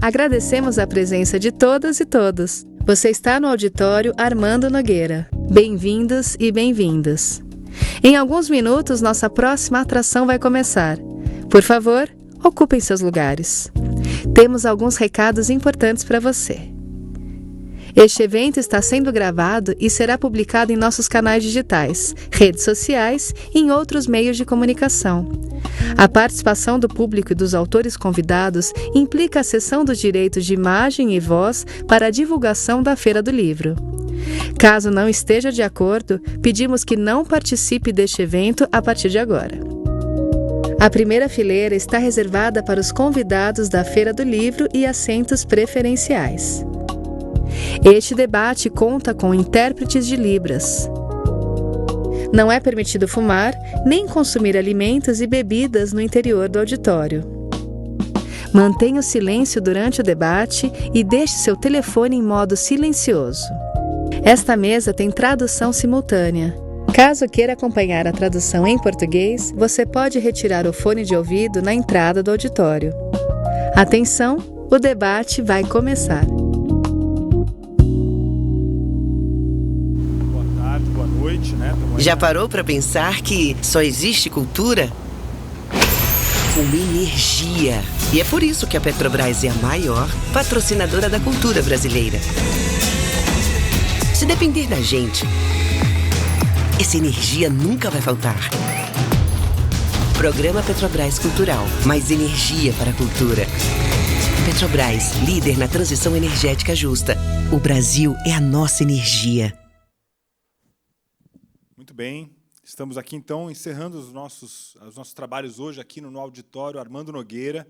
Agradecemos a presença de todas e todos. Você está no auditório Armando Nogueira. Bem-vindos e bem-vindas. Em alguns minutos, nossa próxima atração vai começar. Por favor, ocupem seus lugares. Temos alguns recados importantes para você. Este evento está sendo gravado e será publicado em nossos canais digitais, redes sociais e em outros meios de comunicação. A participação do público e dos autores convidados implica a cessão dos direitos de imagem e voz para a divulgação da Feira do Livro. Caso não esteja de acordo, pedimos que não participe deste evento a partir de agora. A primeira fileira está reservada para os convidados da Feira do Livro e assentos preferenciais. Este debate conta com intérpretes de Libras. Não é permitido fumar, nem consumir alimentos e bebidas no interior do auditório. Mantenha o silêncio durante o debate e deixe seu telefone em modo silencioso. Esta mesa tem tradução simultânea. Caso queira acompanhar a tradução em português, você pode retirar o fone de ouvido na entrada do auditório. Atenção, o debate vai começar. Já parou para pensar que só existe cultura? Uma energia. E é por isso que a Petrobras é a maior patrocinadora da cultura brasileira. Se depender da gente, essa energia nunca vai faltar. Programa Petrobras Cultural. Mais energia para a cultura. Petrobras, líder na transição energética justa. O Brasil é a nossa energia. Muito bem, estamos aqui então encerrando os nossos trabalhos hoje aqui no auditório Armando Nogueira,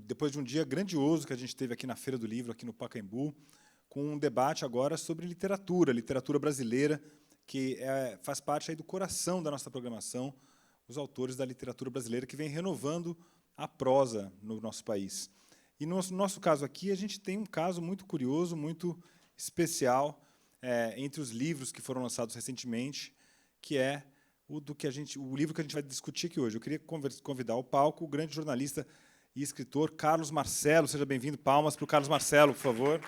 depois de um dia grandioso que a gente teve aqui na Feira do Livro, aqui no Pacaembu, com um debate agora sobre literatura brasileira, que faz parte aí do coração da nossa programação, os autores da literatura brasileira que vem renovando a prosa no nosso país. E no nosso caso aqui, a gente tem um caso muito curioso, muito especial, entre os livros que foram lançados recentemente, que é o livro que a gente vai discutir aqui hoje. Eu queria convidar ao palco o grande jornalista e escritor Carlos Marcelo. Seja bem-vindo. Palmas para o Carlos Marcelo, por favor.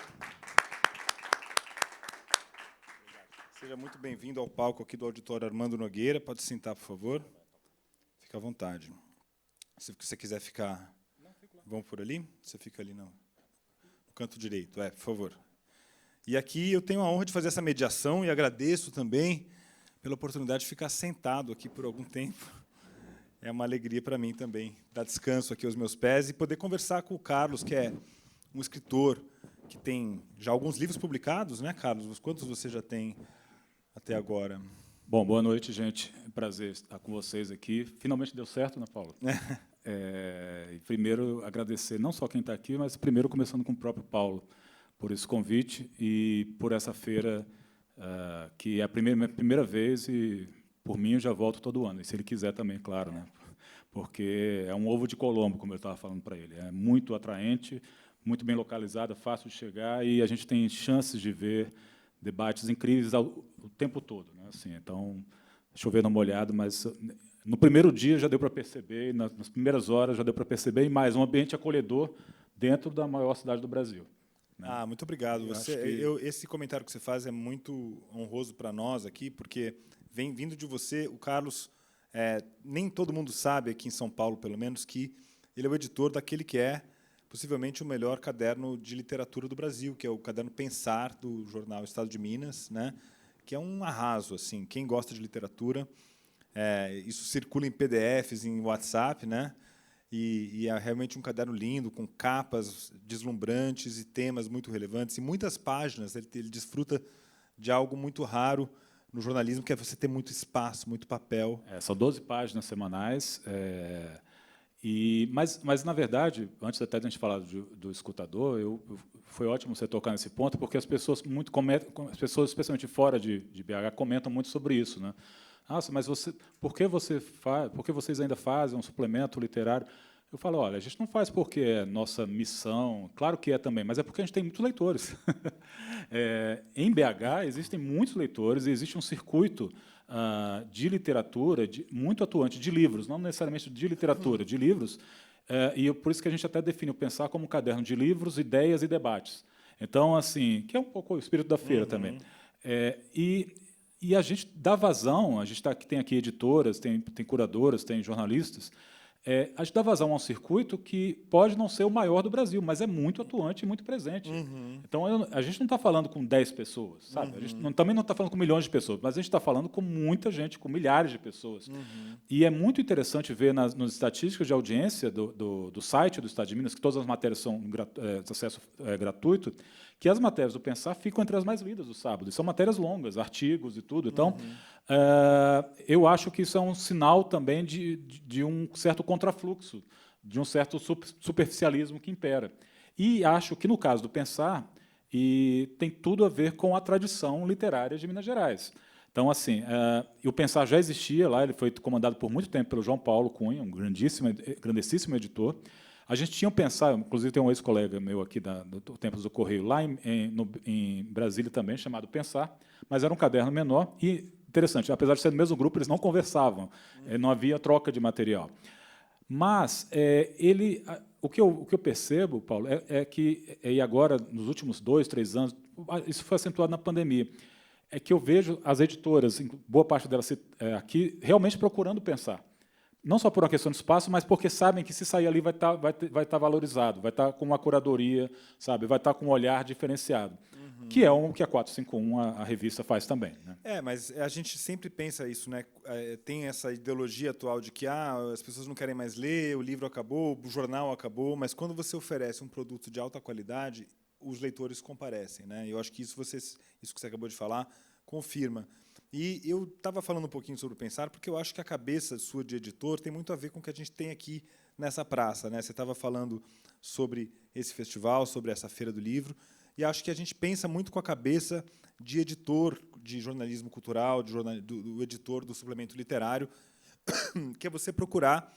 Seja muito bem-vindo ao palco aqui do auditório Armando Nogueira. Pode sentar, por favor. Fique à vontade. Se você quiser ficar... Vamos por ali? Você fica ali no canto direito. Por favor. E aqui eu tenho a honra de fazer essa mediação e agradeço também pela oportunidade de ficar sentado aqui por algum tempo. É uma alegria para mim também dar descanso aqui aos meus pés e poder conversar com o Carlos, que é um escritor que tem já alguns livros publicados, né, Carlos? Quantos você já tem até agora? Bom, boa noite, gente. É um prazer estar com vocês aqui. Finalmente deu certo, né, Paulo? E primeiro, agradecer não só quem está aqui, mas primeiro começando com o próprio Paulo, por esse convite e por essa feira, que é a minha primeira vez e, por mim, eu já volto todo ano. E, se ele quiser também, claro, né? Porque é um ovo de Colombo, como eu estava falando para ele. É muito atraente, muito bem localizada, fácil de chegar e a gente tem chances de ver debates incríveis o tempo todo, né? Assim, então, chover na molhada, mas no primeiro dia já deu para perceber, nas primeiras horas já deu para perceber, e mais um ambiente acolhedor dentro da maior cidade do Brasil. Muito obrigado. Esse comentário que você faz é muito honroso para nós aqui, porque vindo de você, o Carlos, nem todo mundo sabe, aqui em São Paulo, pelo menos, que ele é o editor daquele que é, possivelmente, o melhor caderno de literatura do Brasil, que é o Caderno Pensar, do jornal Estado de Minas, né, que é um arraso. Assim, quem gosta de literatura, isso circula em PDFs, em WhatsApp, né? E é realmente um caderno lindo, com capas deslumbrantes e temas muito relevantes. E muitas páginas, ele desfruta de algo muito raro no jornalismo, que é você ter muito espaço, muito papel. São 12 páginas semanais. Mas, na verdade, antes até de a gente falar do escutador, foi ótimo você tocar nesse ponto, porque as pessoas, especialmente fora de BH, comentam muito sobre isso, né? Nossa, mas por que vocês ainda fazem um suplemento literário? Eu falo, olha, a gente não faz porque é nossa missão, claro que é também, mas é porque a gente tem muitos leitores. Em BH existem muitos leitores e existe um circuito de literatura muito atuante, de livros, não necessariamente de literatura, de livros, por isso que a gente até define o Pensar como um caderno de livros, ideias e debates. Então, assim, que é um pouco o espírito da feira também. E a gente dá vazão, a gente tem aqui editoras, tem curadoras, tem jornalistas, a gente dá vazão a um circuito que pode não ser o maior do Brasil, mas é muito atuante e muito presente. Então, a gente não está falando com 10 pessoas, sabe? A gente também não está falando com milhões de pessoas, mas a gente está falando com muita gente, com milhares de pessoas. E é muito interessante ver nas estatísticas de audiência do site do Estado de Minas, que todas as matérias são de acesso gratuito, que as matérias do Pensar ficam entre as mais lidas do sábado. E são matérias longas, artigos e tudo. Então, eu acho que isso é um sinal também de um certo contrafluxo, de um certo superficialismo que impera. E acho que, no caso do Pensar, tem tudo a ver com a tradição literária de Minas Gerais. Então, assim, o Pensar já existia lá, ele foi comandado por muito tempo pelo João Paulo Cunha, um grandíssimo editor. A gente tinha pensado, inclusive tem um ex-colega meu aqui do Tempos do Correio, lá em Brasília também, chamado Pensar, mas era um caderno menor e, interessante, apesar de ser do mesmo grupo, eles não conversavam, não havia troca de material. Mas o que eu percebo, Paulo, é que, e agora, nos últimos 2, 3 anos, isso foi acentuado na pandemia, é que eu vejo as editoras, boa parte delas aqui, realmente procurando pensar. Não só por uma questão de espaço, mas porque sabem que, se sair ali, vai estar valorizado, vai estar com uma curadoria, sabe, vai estar com um olhar diferenciado, que é o que a 451, a revista, faz também. Né? Mas a gente sempre pensa isso, né? Tem essa ideologia atual de que as pessoas não querem mais ler, o livro acabou, o jornal acabou, mas quando você oferece um produto de alta qualidade, os leitores comparecem, né? Eu acho que isso que você acabou de falar confirma. E eu estava falando um pouquinho sobre o Pensar, porque eu acho que a cabeça sua de editor tem muito a ver com o que a gente tem aqui nessa praça, né? Você estava falando sobre esse festival, sobre essa Feira do Livro, e acho que a gente pensa muito com a cabeça de editor de jornalismo cultural, do editor do suplemento literário, que é você procurar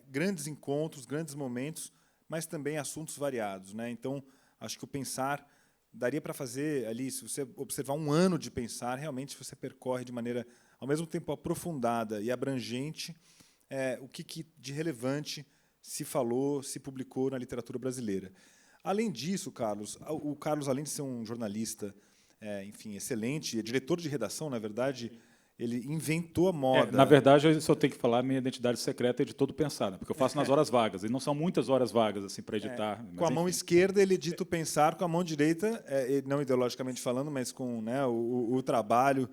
grandes encontros, grandes momentos, mas também assuntos variados, né? Então, acho que o Pensar daria para fazer ali, se você observar um ano de Pensar, realmente você percorre de maneira, ao mesmo tempo, aprofundada e abrangente o que de relevante se falou, se publicou na literatura brasileira. Além disso, Carlos, o Carlos, além de ser um jornalista, enfim, excelente, é diretor de redação, na verdade, ele inventou a moda. Na verdade, eu só tenho que falar, minha identidade secreta é de todo Pensar, né? Porque eu faço nas horas vagas, e não são muitas horas vagas assim para editar. Com a mão esquerda, ele edita o Pensar, com a mão direita, não ideologicamente falando, mas com, né, o trabalho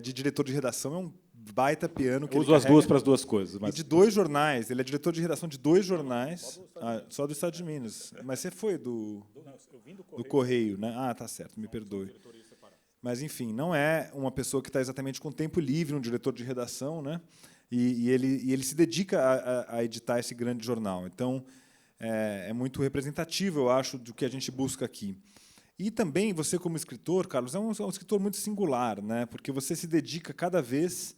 de diretor de redação, é um baita piano. Que eu uso as duas para as duas coisas. Mas... E de 2 jornais, ele é diretor de redação de 2 jornais, só do Estado de Minas. Mas você foi do Correio, né? Tá certo, me perdoe. Mas, enfim, não é uma pessoa que está exatamente com tempo livre, um diretor de redação, né? E ele se dedica a editar esse grande jornal. Então, é muito representativo, eu acho, do que a gente busca aqui. E também, você, como escritor, Carlos, é um escritor muito singular, né? Porque você se dedica cada vez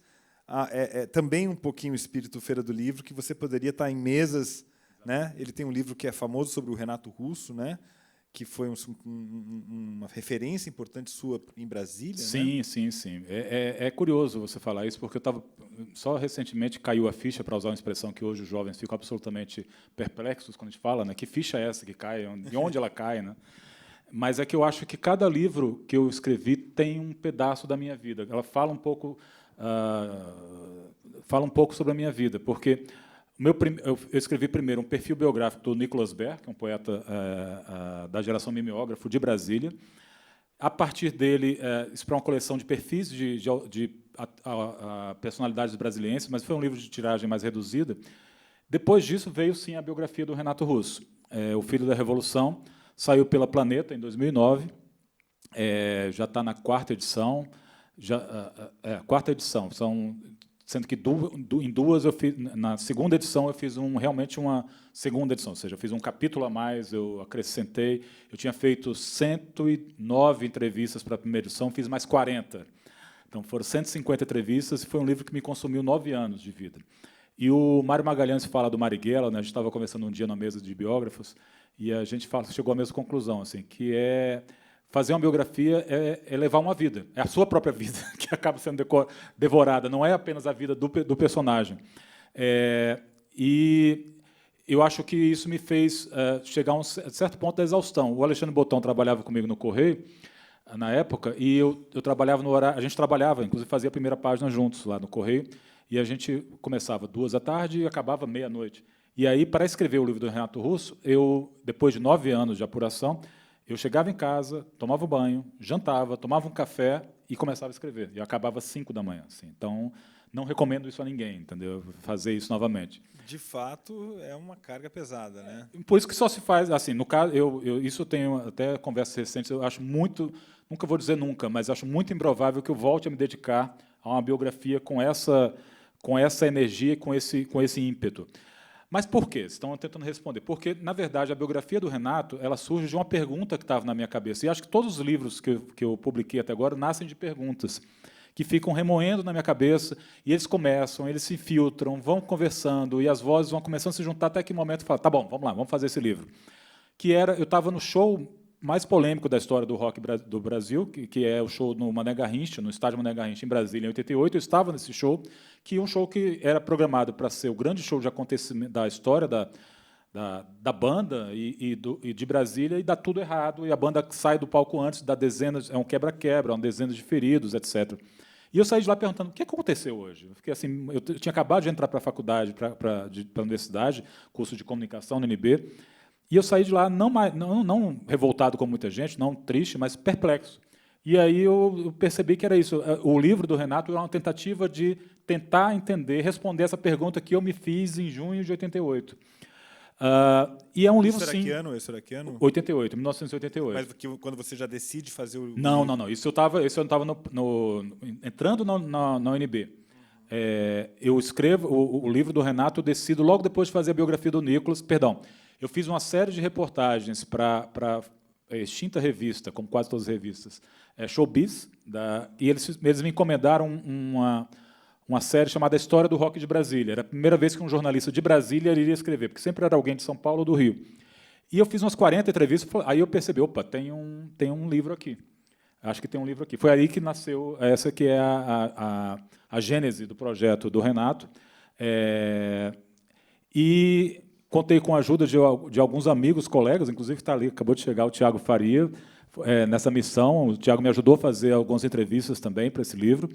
também um pouquinho o espírito Feira do Livro, que você poderia estar em mesas, né? Ele tem um livro que é famoso sobre o Renato Russo, né? Que foi uma referência importante sua em Brasília. Sim, né? sim. É curioso você falar isso, porque só recentemente caiu a ficha, para usar uma expressão que hoje os jovens ficam absolutamente perplexos quando a gente fala, né? Que ficha é essa que cai, de onde ela cai, né? Mas é que eu acho que cada livro que eu escrevi tem um pedaço da minha vida. Ela fala um pouco sobre a minha vida, porque eu escrevi primeiro um perfil biográfico do Nicholas Baer, que é um poeta da geração mimeógrafo de Brasília. A partir dele, isso para uma coleção de perfis de personalidades brasilienses, mas foi um livro de tiragem mais reduzida. Depois disso, veio, sim, a biografia do Renato Russo, O Filho da Revolução, saiu pela Planeta, em 2009, já está na 4ª edição. Quarta edição, sendo que em 2 eu fiz, na 2ª edição eu fiz realmente uma 2ª edição, ou seja, eu fiz um capítulo a mais, eu acrescentei, eu tinha feito 109 entrevistas para a 1ª edição, fiz mais 40. Então foram 150 entrevistas e foi um livro que me consumiu 9 anos de vida. E o Mário Magalhães fala do Marighella, né? A gente estava conversando um dia na mesa de biógrafos e a gente chegou à mesma conclusão, assim, que fazer uma biografia é levar uma vida, é a sua própria vida que acaba sendo devorada, não é apenas a vida do personagem. E eu acho que isso me fez chegar a um certo ponto da exaustão. O Alexandre Botton trabalhava comigo no Correio, na época, e eu trabalhava no horário... A gente trabalhava, inclusive fazia a primeira página juntos lá no Correio, e a gente começava 14h e acabava meia-noite. E aí, para escrever o livro do Renato Russo, depois de 9 anos de apuração, eu chegava em casa, tomava um banho, jantava, tomava um café e começava a escrever. E acabava às 5h. Assim. Então, não recomendo isso a ninguém, entendeu? Fazer isso novamente. De fato, é uma carga pesada, né? Por isso que só se faz, assim, no caso, isso eu tenho até conversas recentes, eu acho muito, nunca vou dizer nunca, mas acho muito improvável que eu volte a me dedicar a uma biografia com essa energia, com esse ímpeto. Mas por quê? Estão tentando responder. Porque, na verdade, a biografia do Renato ela surge de uma pergunta que estava na minha cabeça. E acho que todos os livros que eu publiquei até agora nascem de perguntas que ficam remoendo na minha cabeça, e eles começam, eles se infiltram, vão conversando, e as vozes vão começando a se juntar até que momento fala, tá bom, vamos lá, vamos fazer esse livro. Eu estava no show mais polêmico da história do rock do Brasil, que é o show no Mané Garrincha, no estádio Mané Garrincha, em Brasília, em 88. Eu estava nesse show, um show que era programado para ser o grande show de acontecimento da história da banda e de Brasília, e dá tudo errado, e a banda sai do palco antes, dá dezenas, é um quebra-quebra, dezenas de feridos, etc. E eu saí de lá perguntando, o que aconteceu hoje? Eu fiquei assim, eu tinha acabado de entrar para a faculdade, para a universidade, curso de comunicação no UNB, e eu saí de lá não revoltado como muita gente, não triste, mas perplexo. E aí eu percebi que era isso. O livro do Renato era uma tentativa de tentar entender, responder essa pergunta que eu me fiz em junho de 88. E é um livro, sim... Isso era que ano? 88, 1988. Mas quando você já decide fazer o... Não. Isso eu estava entrando na UNB. Eu escrevo o livro do Renato, eu decido logo depois de fazer a biografia do Nicolas. Perdão, eu fiz uma série de reportagens para a extinta revista, como quase todas as revistas, Showbiz, e eles me encomendaram uma série chamada História do Rock de Brasília. Era a primeira vez que um jornalista de Brasília iria escrever, porque sempre era alguém de São Paulo ou do Rio. E eu fiz umas 40 entrevistas, aí eu percebi, opa, tem um livro aqui. Acho que tem um livro aqui. Foi aí que nasceu essa que é a gênese do projeto do Renato. E contei com a ajuda de alguns amigos, colegas, inclusive está ali, acabou de chegar o Tiago Faria, nessa missão. O Tiago me ajudou a fazer algumas entrevistas também para esse livro.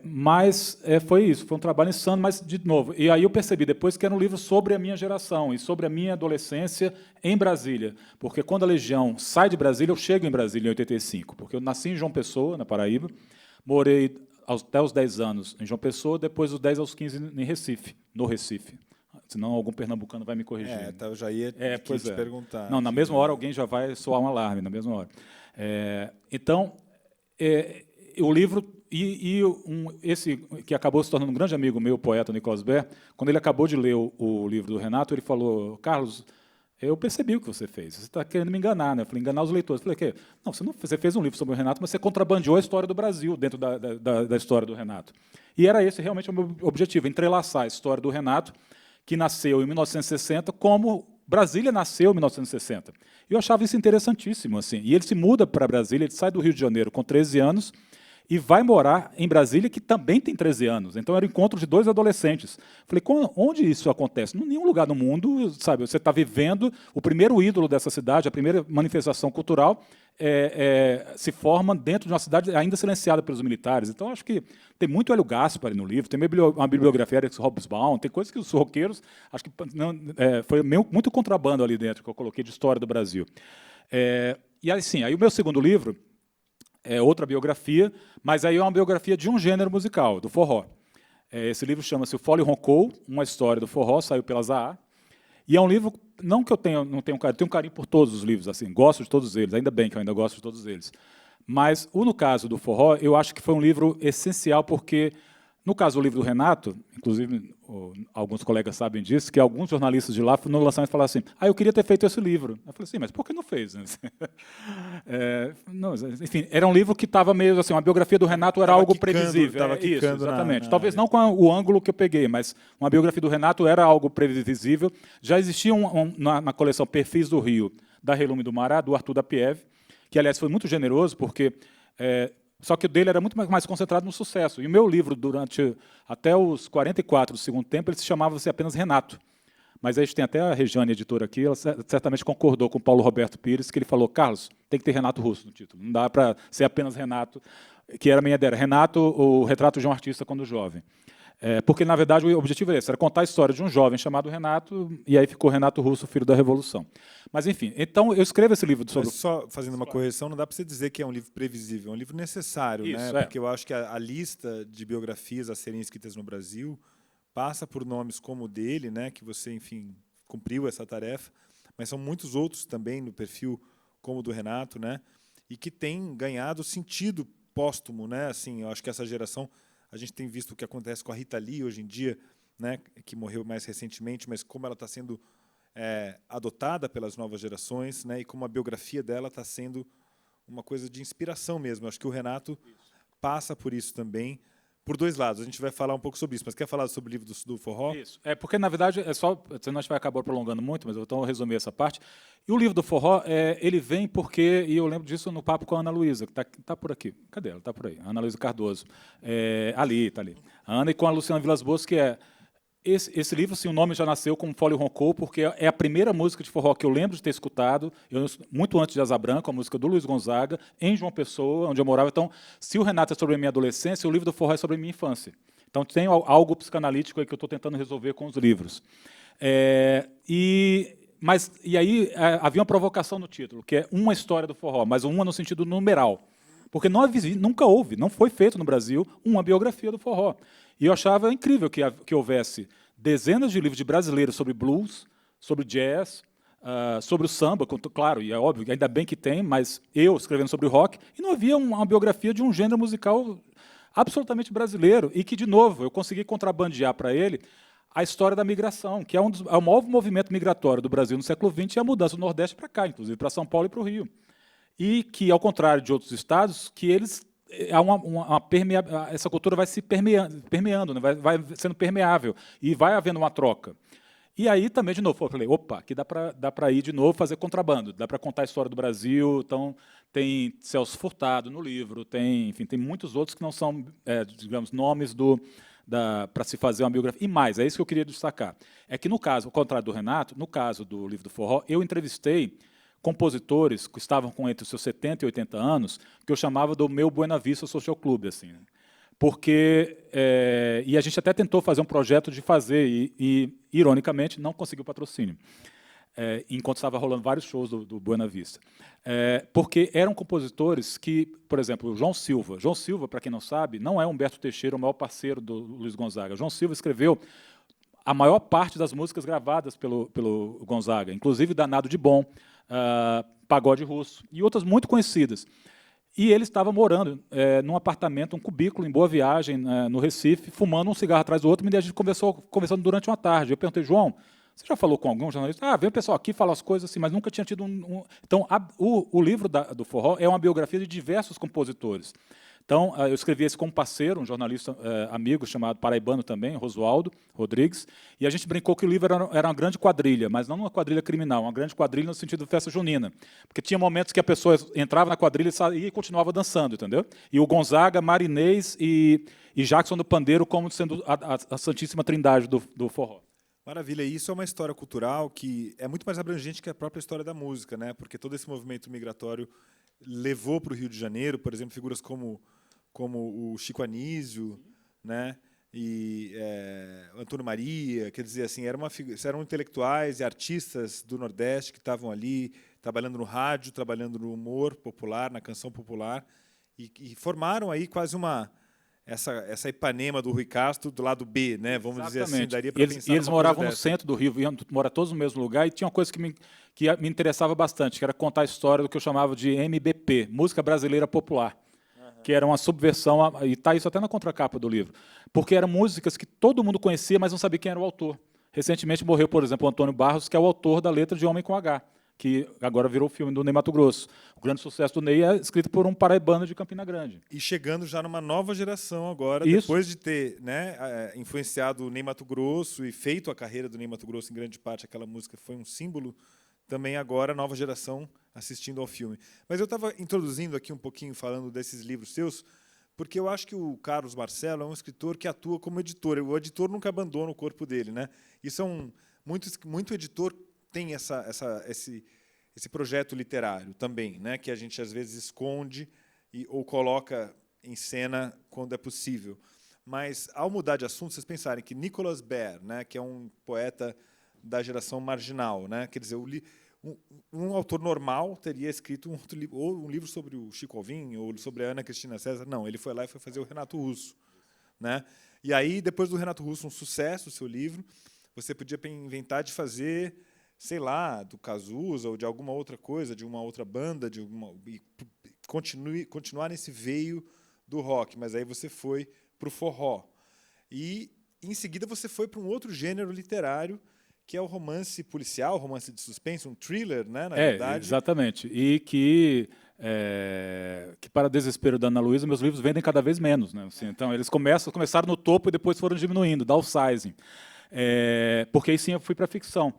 Mas foi isso, foi um trabalho insano, mas, de novo, e aí eu percebi depois que era um livro sobre a minha geração e sobre a minha adolescência em Brasília, porque quando a Legião sai de Brasília, eu chego em Brasília em 85, porque eu nasci em João Pessoa, na Paraíba, morei até os 10 anos em João Pessoa, depois dos 10 aos 15 no Recife. Senão algum pernambucano vai me corrigir. Eu já ia te perguntar. Não, na mesma hora alguém já vai soar um alarme, na mesma hora. Então, o livro... esse que acabou se tornando um grande amigo meu, o poeta Nicolas Ber, quando ele acabou de ler o livro do Renato, ele falou, Carlos, eu percebi o que você fez, você está querendo me enganar, né? Eu falei, enganar os leitores. Eu falei, não, você fez um livro sobre o Renato, mas você contrabandeou a história do Brasil dentro da história do Renato. E era esse realmente o meu objetivo, entrelaçar a história do Renato, que nasceu em 1960, como Brasília nasceu em 1960. E eu achava isso interessantíssimo. Assim. E ele se muda para Brasília, ele sai do Rio de Janeiro com 13 anos, e vai morar em Brasília, que também tem 13 anos. Então, era o encontro de 2 adolescentes. Falei, onde isso acontece? Em nenhum lugar do mundo, sabe? Você está vivendo o primeiro ídolo dessa cidade, a primeira manifestação cultural, se forma dentro de uma cidade ainda silenciada pelos militares. Então, acho que tem muito Hélio Gaspari no livro, tem uma bibliografia de Hobsbawm, tem coisas que os roqueiros... Acho que foi muito contrabando ali dentro, que eu coloquei de história do Brasil. E assim, aí o meu segundo livro... é outra biografia, mas aí é uma biografia de um gênero musical, do forró. Esse livro chama-se O Fole Roncou, uma história do forró, saiu pela Zahar. E é um livro, não que eu não tenho carinho, tenho carinho por todos os livros, assim, gosto de todos eles, ainda bem que eu ainda gosto de todos eles. Mas, no caso do forró, eu acho que foi um livro essencial, porque, no caso do livro do Renato, inclusive alguns colegas sabem disso, que alguns jornalistas de lá, no lançamento, falaram assim, eu queria ter feito esse livro. Eu falei assim, mas por que não fez? Não, enfim, era um livro que estava meio assim, uma biografia do Renato era algo previsível. Isso, exatamente. Talvez não com o ângulo que eu peguei, mas uma biografia do Renato era algo previsível. Já existia na coleção Perfis do Rio, da Relume do Mará, do Arthur da Pieve, que, aliás, foi muito generoso, porque... só que o dele era muito mais concentrado no sucesso. E o meu livro, até os 44 do segundo tempo, ele se chamava apenas Renato. Mas a gente tem até a Regiane, editora aqui, ela certamente concordou com o Paulo Roberto Pires, que ele falou, Carlos, tem que ter Renato Russo no título, não dá para ser apenas Renato, que era a minha ideia. Renato, o retrato de um artista quando jovem. Porque, na verdade, o objetivo era esse, era contar a história de um jovem chamado Renato, e aí ficou Renato Russo, filho da Revolução. Mas, enfim, então eu escrevo esse livro sobre... Mas só fazendo uma correção, não dá para você dizer que é um livro previsível, é um livro necessário, Isso, né? Porque eu acho que a lista de biografias a serem escritas no Brasil passa por nomes como o dele, né? Que você, enfim, cumpriu essa tarefa, mas são muitos outros também no perfil como o do Renato, né? E que tem ganhado sentido póstumo, né? Assim, eu acho que essa geração... A gente tem visto o que acontece com a Rita Lee hoje em dia, né, que morreu mais recentemente, mas como ela está sendo adotada pelas novas gerações, né, e como a biografia dela está sendo uma coisa de inspiração mesmo. Eu acho que o Renato passa por isso também, por dois lados. A gente vai falar um pouco sobre isso, mas quer falar sobre o livro do Forró? Isso. Porque, na verdade, senão a gente vai acabar prolongando muito, mas eu vou resumir essa parte. E o livro do Forró, ele vem porque, e eu lembro disso no papo com a Ana Luísa, que está por aqui. Cadê ela? Está por aí. A Ana Luísa Cardoso. Ali, está ali. A Ana e com a Luciana Vilas Boas, que é... Esse livro, assim, o nome já nasceu como Fole Roncou, porque é a primeira música de forró que eu lembro de ter escutado, muito antes de Asa Branca, a música do Luiz Gonzaga, em João Pessoa, onde eu morava. Então, se o Renato é sobre a minha adolescência, o livro do Forró é sobre a minha infância. Então, tem algo psicanalítico aí que eu estou tentando resolver com os livros. E aí havia uma provocação no título, que é uma história do forró, mas uma no sentido numeral. Porque nunca houve, não foi feito no Brasil uma biografia do forró. E eu achava incrível que houvesse dezenas de livros de brasileiros sobre blues, sobre jazz, sobre o samba, claro, e é óbvio, ainda bem que tem, mas eu escrevendo sobre rock, e não havia uma biografia de um gênero musical absolutamente brasileiro, e que, de novo, eu consegui contrabandear para ele a história da migração, que é o maior movimento migratório do Brasil no século XX, é a mudança do Nordeste para cá, inclusive para São Paulo e para o Rio. E que, ao contrário de outros estados, que eles... essa cultura vai se permeando, né? vai sendo permeável, e vai havendo uma troca. E aí também, de novo, eu falei, opa, aqui dá para ir de novo fazer contrabando, dá para contar a história do Brasil. Então, tem Celso Furtado no livro, tem muitos outros que não são, digamos, nomes para se fazer uma biografia. E mais, é isso que eu queria destacar. É que, no caso, ao contrário do Renato, no caso do livro do Forró, eu entrevistei compositores que estavam com entre os seus 70 e 80 anos, que eu chamava do meu Buena Vista Social Club, assim, porque e a gente até tentou fazer um projeto de fazer e ironicamente não conseguiu patrocínio, enquanto estava rolando vários shows do Buena Vista, porque eram compositores que, por exemplo, o João Silva, para quem não sabe, não é Humberto Teixeira, o maior parceiro do Luiz Gonzaga. João Silva escreveu a maior parte das músicas gravadas pelo Gonzaga, inclusive Danado de Bom, Pagode Russo e outras muito conhecidas. E ele estava morando num apartamento, um cubículo em Boa Viagem, no Recife, fumando um cigarro atrás do outro, e a gente conversando durante uma tarde. Eu perguntei, João, você já falou com algum jornalista? Vem o pessoal aqui falar as coisas assim, mas nunca tinha tido Então, o livro do Forró é uma biografia de diversos compositores. Então, eu escrevi esse com um parceiro, um jornalista amigo chamado paraibano também, Rosualdo Rodrigues, e a gente brincou que o livro era uma grande quadrilha, mas não uma quadrilha criminal, uma grande quadrilha no sentido de festa junina, porque tinha momentos que a pessoa entrava na quadrilha e continuava dançando, entendeu? E o Gonzaga, Marinês e Jackson do Pandeiro como sendo a santíssima trindade do forró. Maravilha, e isso é uma história cultural que é muito mais abrangente que a própria história da música, né? Porque todo esse movimento migratório levou para o Rio de Janeiro, por exemplo, figuras como o Chico Anísio, né? E Antônio Maria, quer dizer, assim, eram intelectuais e artistas do Nordeste que estavam ali trabalhando no rádio, trabalhando no humor popular, na canção popular, e formaram aí quase essa Ipanema do Rui Castro do lado B, né? Vamos Exatamente. Dizer assim, daria para pensar. E eles moravam no centro do Rio, iam morar todos no mesmo lugar, e tinha uma coisa que me interessava bastante, que era contar a história do que eu chamava de MBP, Música Brasileira Popular, que era uma subversão, e está isso até na contracapa do livro, porque eram músicas que todo mundo conhecia, mas não sabia quem era o autor. Recentemente morreu, por exemplo, o Antônio Barros, que é o autor da letra de Homem com H, que agora virou o filme do Ney Matogrosso. O grande sucesso do Ney é escrito por um paraibano de Campina Grande. E chegando já numa nova geração agora, Isso. Depois de ter, né, influenciado o Ney Matogrosso e feito a carreira do Ney Matogrosso em grande parte, aquela música foi um símbolo, também agora a nova geração assistindo ao filme. Mas eu estava introduzindo aqui um pouquinho, falando desses livros seus, porque eu acho que o Carlos Marcelo é um escritor que atua como editor. O editor nunca abandona o corpo dele, né? Isso é muito editor tem esse projeto literário também, né? Que a gente às vezes esconde ou coloca em cena quando é possível. Mas, ao mudar de assunto, vocês pensarem que Nicholas Baer, né, que é um poeta da geração marginal, né, quer dizer, um autor normal teria escrito ou um livro sobre o Chico Alvim, ou sobre a Ana Cristina César. Não, ele foi lá e foi fazer o Renato Russo. Né? E aí, depois do Renato Russo, um sucesso, o seu livro, você podia inventar de fazer, sei lá, do Cazuza ou de alguma outra coisa, de uma outra banda, e continuar nesse veio do rock. Mas aí você foi para o forró. E, em seguida, você foi para um outro gênero literário, que é o romance policial, romance de suspense, um thriller, né, na verdade. Exatamente. E que para desespero da Ana Luísa, meus livros vendem cada vez menos. Né? Assim, então, eles começaram no topo e depois foram diminuindo, downsizing. Porque aí sim eu fui para a ficção.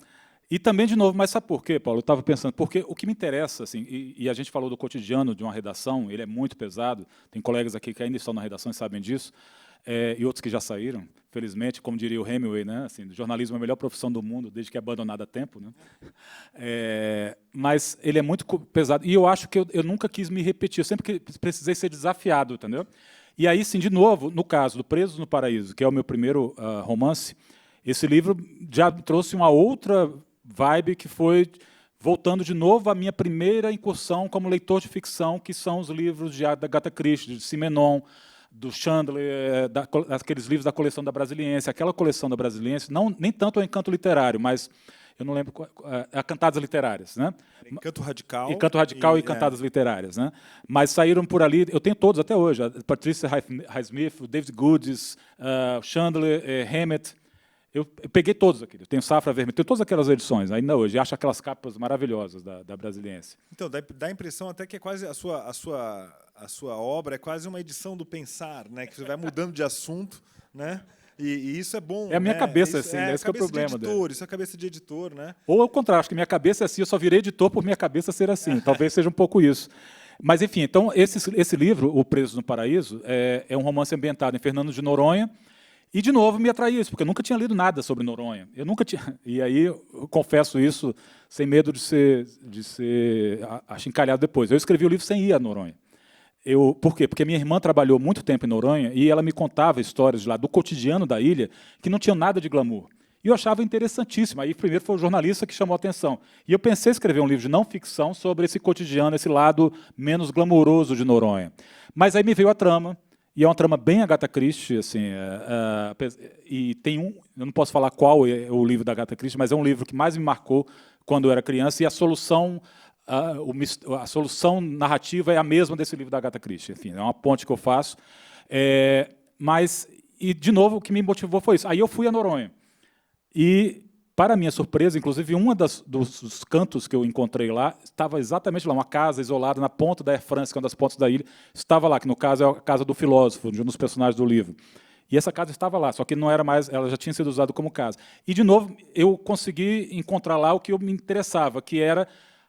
E também, de novo, mas sabe por quê, Paulo? Eu estava pensando, porque o que me interessa, assim, e a gente falou do cotidiano de uma redação, ele é muito pesado, tem colegas aqui que ainda estão na redação e sabem disso, e outros que já saíram, felizmente, como diria o Hemingway, né? Assim, o jornalismo é a melhor profissão do mundo, desde que é abandonado há tempo. Né? Mas ele é muito pesado, e eu acho que eu nunca quis me repetir, eu sempre precisei ser desafiado, entendeu? E aí, sim, de novo, no caso do Presos no Paraíso, que é o meu primeiro romance, esse livro já trouxe uma outra vibe que foi voltando de novo à minha primeira incursão como leitor de ficção, que são os livros da Agatha Christie, de Simenon, do Chandler, aqueles livros da coleção da Brasiliense. Aquela coleção da Brasiliense, nem tanto o Encanto Literário, mas eu não lembro, Cantadas Literárias. Né? Encanto Radical. Encanto Radical e Cantadas Literárias. Né? Mas saíram por ali, eu tenho todos até hoje, a Patricia Highsmith, o David Goodes, Chandler, Hammett. Eu peguei todos aqui. Eu tenho Safra Vermelha, tenho todas aquelas edições, ainda hoje. E acho aquelas capas maravilhosas da Brasiliense. Então, dá a impressão até que é quase a sua obra é quase uma edição do pensar, né? Que você vai mudando de assunto, né? E isso é bom. É a minha cabeça, isso, assim, esse que é o problema dele. Isso é a cabeça de editor, né? Ou ao contrário, acho que minha cabeça é assim, eu só virei editor por minha cabeça ser assim. Talvez seja um pouco isso. Mas, enfim, então, esse livro, O Preso no Paraíso, é um romance ambientado em Fernando de Noronha. E, de novo, me atraiu isso, porque eu nunca tinha lido nada sobre Noronha. Eu nunca tinha. E aí, eu confesso isso, sem medo de ser achincalhado depois. Eu escrevi o livro sem ir a Noronha. Por quê? Porque minha irmã trabalhou muito tempo em Noronha e ela me contava histórias de lá, do cotidiano da ilha, que não tinham nada de glamour. E eu achava interessantíssimo. Aí, primeiro, foi o jornalista que chamou a atenção. E eu pensei em escrever um livro de não ficção sobre esse cotidiano, esse lado menos glamouroso de Noronha. Mas aí me veio a trama. E é uma trama bem Agatha Christie, assim, e tem eu não posso falar qual é o livro da Agatha Christie, mas é um livro que mais me marcou quando eu era criança, e a solução narrativa é a mesma desse livro da Agatha Christie. Enfim, é uma ponte que eu faço. E, de novo, o que me motivou foi isso. Aí eu fui a Noronha. E, para minha surpresa, inclusive, dos cantos que eu encontrei lá estava exatamente lá, uma casa isolada na ponta da Air France, que é uma das pontas da ilha, estava lá, que no caso é a casa do filósofo, de um dos personagens do livro. E essa casa estava lá, só que não era mais, ela já tinha sido usada como casa. E, de novo, eu consegui encontrar lá o que eu me interessava, que era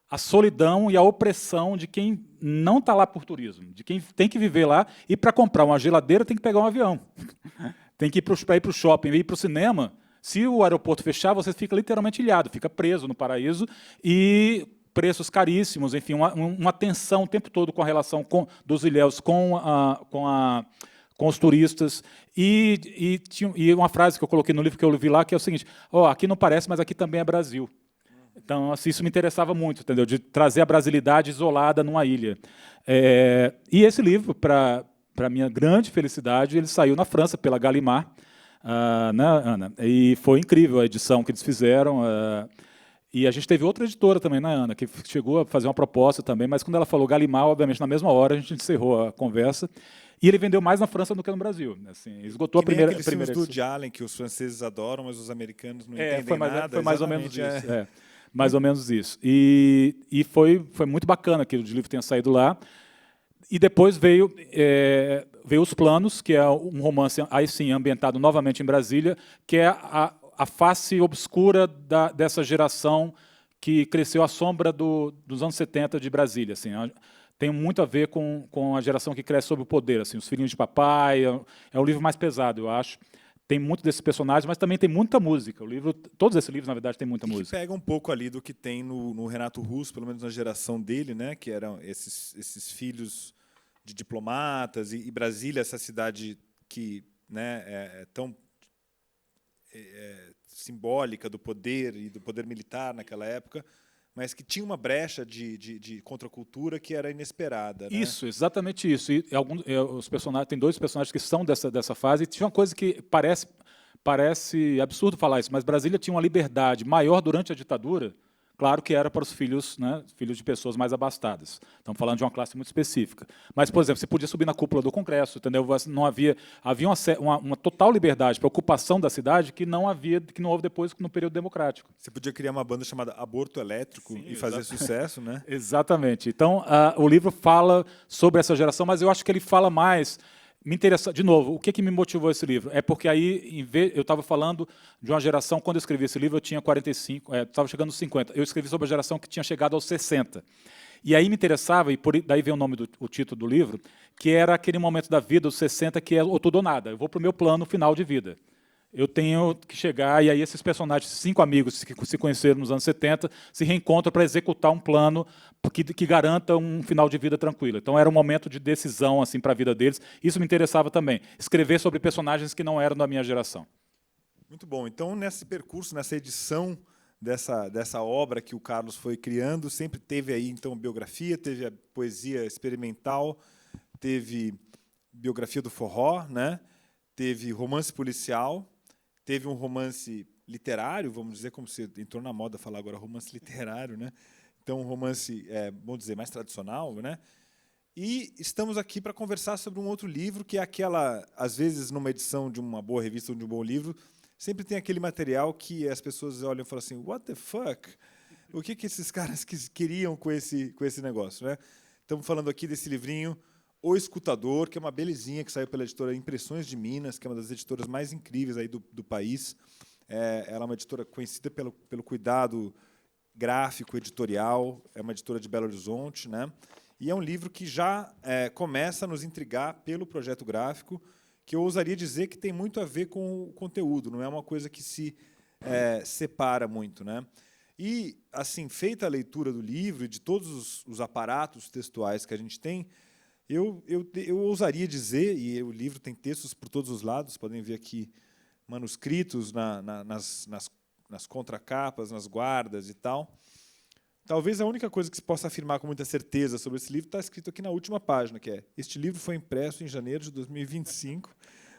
a solidão e a opressão de quem não está lá por turismo, de quem tem que viver lá, e para comprar uma geladeira tem que pegar um avião. Tem que ir para o shopping, ir para o cinema. Se o aeroporto fechar, você fica literalmente ilhado, fica preso no paraíso, e preços caríssimos, enfim, uma tensão o tempo todo com a relação dos ilhéus com os turistas. E uma frase que eu coloquei no livro que eu vi lá, que é o seguinte: aqui não parece, mas aqui também é Brasil. Então, assim, isso me interessava muito, entendeu? De trazer a brasilidade isolada numa ilha. E esse livro, para minha grande felicidade, ele saiu na França pela Gallimard, né, Ana? E foi incrível a edição que eles fizeram. E a gente teve outra editora também, né, Ana, que chegou a fazer uma proposta também, mas quando ela falou Gallimard, obviamente, na mesma hora, a gente encerrou a conversa. E ele vendeu mais na França do que no Brasil. Assim, esgotou a primeira edição. Aqueles filmes do Woody Allen, que os franceses adoram, mas os americanos não entendem nada. Foi mais ou menos isso. Mais ou menos isso. E foi muito bacana que o livro tenha saído lá. E depois veio Os Planos, que é um romance, aí sim, ambientado novamente em Brasília, que é a face obscura dessa geração que cresceu à sombra dos anos 70 de Brasília. Assim, tem muito a ver com a geração que cresce sob o poder, assim, os filhinhos de papai, é o livro mais pesado, eu acho. Tem muito desses personagens, mas também tem muita música. Todos esses livros, na verdade, têm muita música. Pega um pouco ali do que tem no Renato Russo, pelo menos na geração dele, né, que eram esses filhos de diplomatas, e Brasília, essa cidade que, né, é tão simbólica do poder e do poder militar naquela época, mas que tinha uma brecha de contracultura que era inesperada. Né? Isso, exatamente isso. E os personagens, tem 2 personagens que são dessa fase, e tinha uma coisa que parece absurdo falar isso, mas Brasília tinha uma liberdade maior durante a ditadura, claro que era para os filhos, né, filhos de pessoas mais abastadas. Estamos falando de uma classe muito específica. Mas, por exemplo, você podia subir na cúpula do Congresso, entendeu? Não havia uma total liberdade para a ocupação da cidade que não houve depois no período democrático. Você podia criar uma banda chamada Aborto Elétrico. Sim, e fazer sucesso, né? Exatamente. Então, o livro fala sobre essa geração, mas eu acho que ele fala mais. Me interessa, de novo, o que me motivou esse livro? É porque aí, eu estava falando de uma geração, quando eu escrevi esse livro, eu tinha 45, estava chegando aos 50. Eu escrevi sobre a geração que tinha chegado aos 60. E aí me interessava, e daí vem o título do livro, que era aquele momento da vida, os 60, que é ou tudo ou nada. Eu vou para o meu plano final de vida. Eu tenho que chegar, e aí esses personagens, 5 amigos que se conheceram nos anos 70, se reencontram para executar um plano que garanta um final de vida tranquilo. Então, era um momento de decisão assim, para a vida deles. Isso me interessava também. Escrever sobre personagens que não eram da minha geração. Muito bom. Então, nesse percurso, nessa edição dessa obra que o Carlos foi criando, sempre teve aí, então, biografia, teve a poesia experimental, teve biografia do forró, né? Teve romance policial, teve um romance literário, vamos dizer, como se entrou na moda falar agora romance literário, né? Então, um romance, vamos dizer, mais tradicional, né? E estamos aqui para conversar sobre um outro livro, que é aquela, às vezes, numa edição de uma boa revista ou de um bom livro, sempre tem aquele material que as pessoas olham e falam assim, what the fuck? O que esses caras queriam com esse negócio, né? Estamos falando aqui desse livrinho, O Escutador, que é uma belezinha, que saiu pela editora Impressões de Minas, que é uma das editoras mais incríveis aí do país. Ela é uma editora conhecida pelo cuidado gráfico, editorial, é uma editora de Belo Horizonte, né? E é um livro que já começa a nos intrigar pelo projeto gráfico, que eu ousaria dizer que tem muito a ver com o conteúdo, não é uma coisa que se separa muito, né? E, assim, feita a leitura do livro e de todos os aparatos textuais que a gente tem, eu ousaria dizer, e o livro tem textos por todos os lados, podem ver aqui manuscritos nas contracapas, nas guardas e tal. Talvez a única coisa que se possa afirmar com muita certeza sobre esse livro está escrito aqui na última página, que é: este livro foi impresso em janeiro de 2025,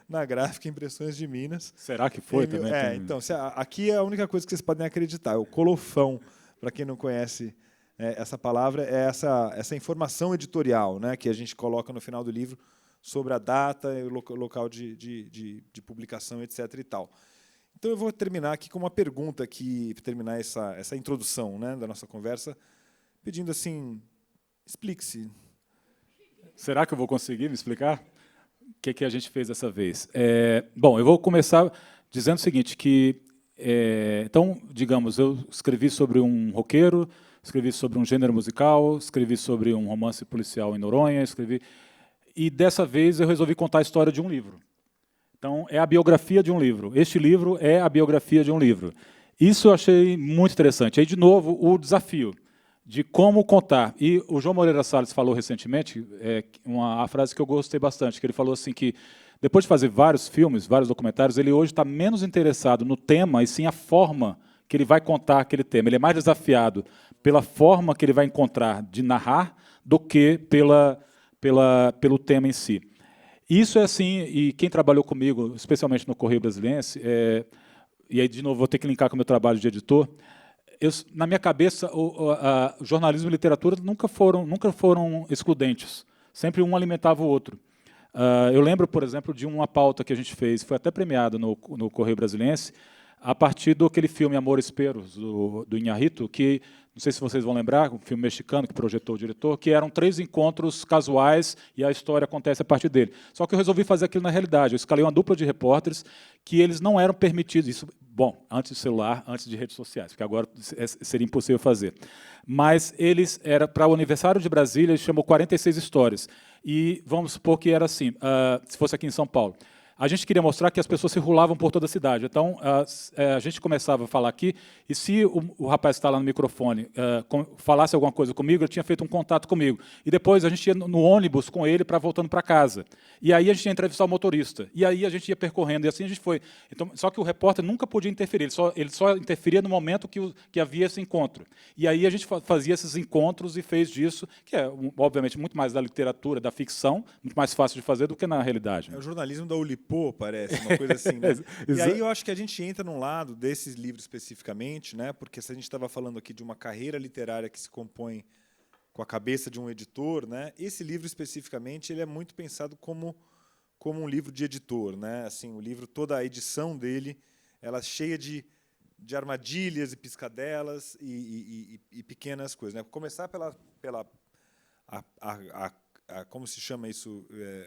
na Gráfica Impressões de Minas. Será que foi também? Então, aqui é a única coisa que vocês podem acreditar. O colofão, para quem não conhece essa palavra, é essa informação editorial, né, que a gente coloca no final do livro sobre a data, o local de publicação, etc. e tal. Então, eu vou terminar aqui com uma pergunta, para terminar essa introdução, né, da nossa conversa, pedindo assim, explique-se. Será que eu vou conseguir me explicar? O que a gente fez dessa vez? Bom, eu vou começar dizendo o seguinte, que, então, digamos, eu escrevi sobre um roqueiro, escrevi sobre um gênero musical, escrevi sobre um romance policial em Noronha, e dessa vez eu resolvi contar a história de um livro. Então, é a biografia de um livro. Este livro é a biografia de um livro. Isso eu achei muito interessante. Aí, de novo, o desafio de como contar. E o João Moreira Salles falou recentemente uma frase que eu gostei bastante, que ele falou assim que, depois de fazer vários filmes, vários documentários, ele hoje está menos interessado no tema e sim a forma que ele vai contar aquele tema. Ele é mais desafiado pela forma que ele vai encontrar de narrar do que pelo tema em si. Isso é assim, e quem trabalhou comigo, especialmente no Correio Brasiliense, e aí, de novo, vou ter que linkar com o meu trabalho de editor, na minha cabeça, o jornalismo e literatura nunca foram excludentes. Sempre um alimentava o outro. Eu lembro, por exemplo, de uma pauta que a gente fez, foi até premiada no Correio Brasiliense, a partir daquele filme Amores Perros, do Iñárritu, que, não sei se vocês vão lembrar, um filme mexicano que projetou o diretor, que eram 3 encontros casuais e a história acontece a partir dele. Só que eu resolvi fazer aquilo na realidade. Eu escalei uma dupla de repórteres que eles não eram permitidos, isso bom, antes de celular, antes de redes sociais, porque agora seria impossível fazer. Mas era para o aniversário de Brasília, ele chamou 46 histórias. E vamos supor que era assim, se fosse aqui em São Paulo. A gente queria mostrar que as pessoas circulavam por toda a cidade. Então, a gente começava a falar aqui, e se o rapaz que está lá no microfone falasse alguma coisa comigo, ele tinha feito um contato comigo. E depois a gente ia no ônibus com ele para voltando para casa. E aí a gente ia entrevistar o motorista. E aí a gente ia percorrendo, e assim a gente foi. Então, só que o repórter nunca podia interferir, ele só interferia no momento que havia esse encontro. E aí a gente fazia esses encontros e fez disso, que é, obviamente, muito mais da literatura, da ficção, muito mais fácil de fazer do que na realidade. É o jornalismo da Ulipo, parece, uma coisa assim, né? E aí eu acho que a gente entra num lado desses livros especificamente, né? Porque se a gente estava falando aqui de uma carreira literária que se compõe com a cabeça de um editor, né? Esse livro especificamente ele é muito pensado como um livro de editor, né? Assim, o livro, toda a edição dele, ela é cheia de armadilhas e piscadelas e pequenas coisas, né? Começar pela como se chama isso,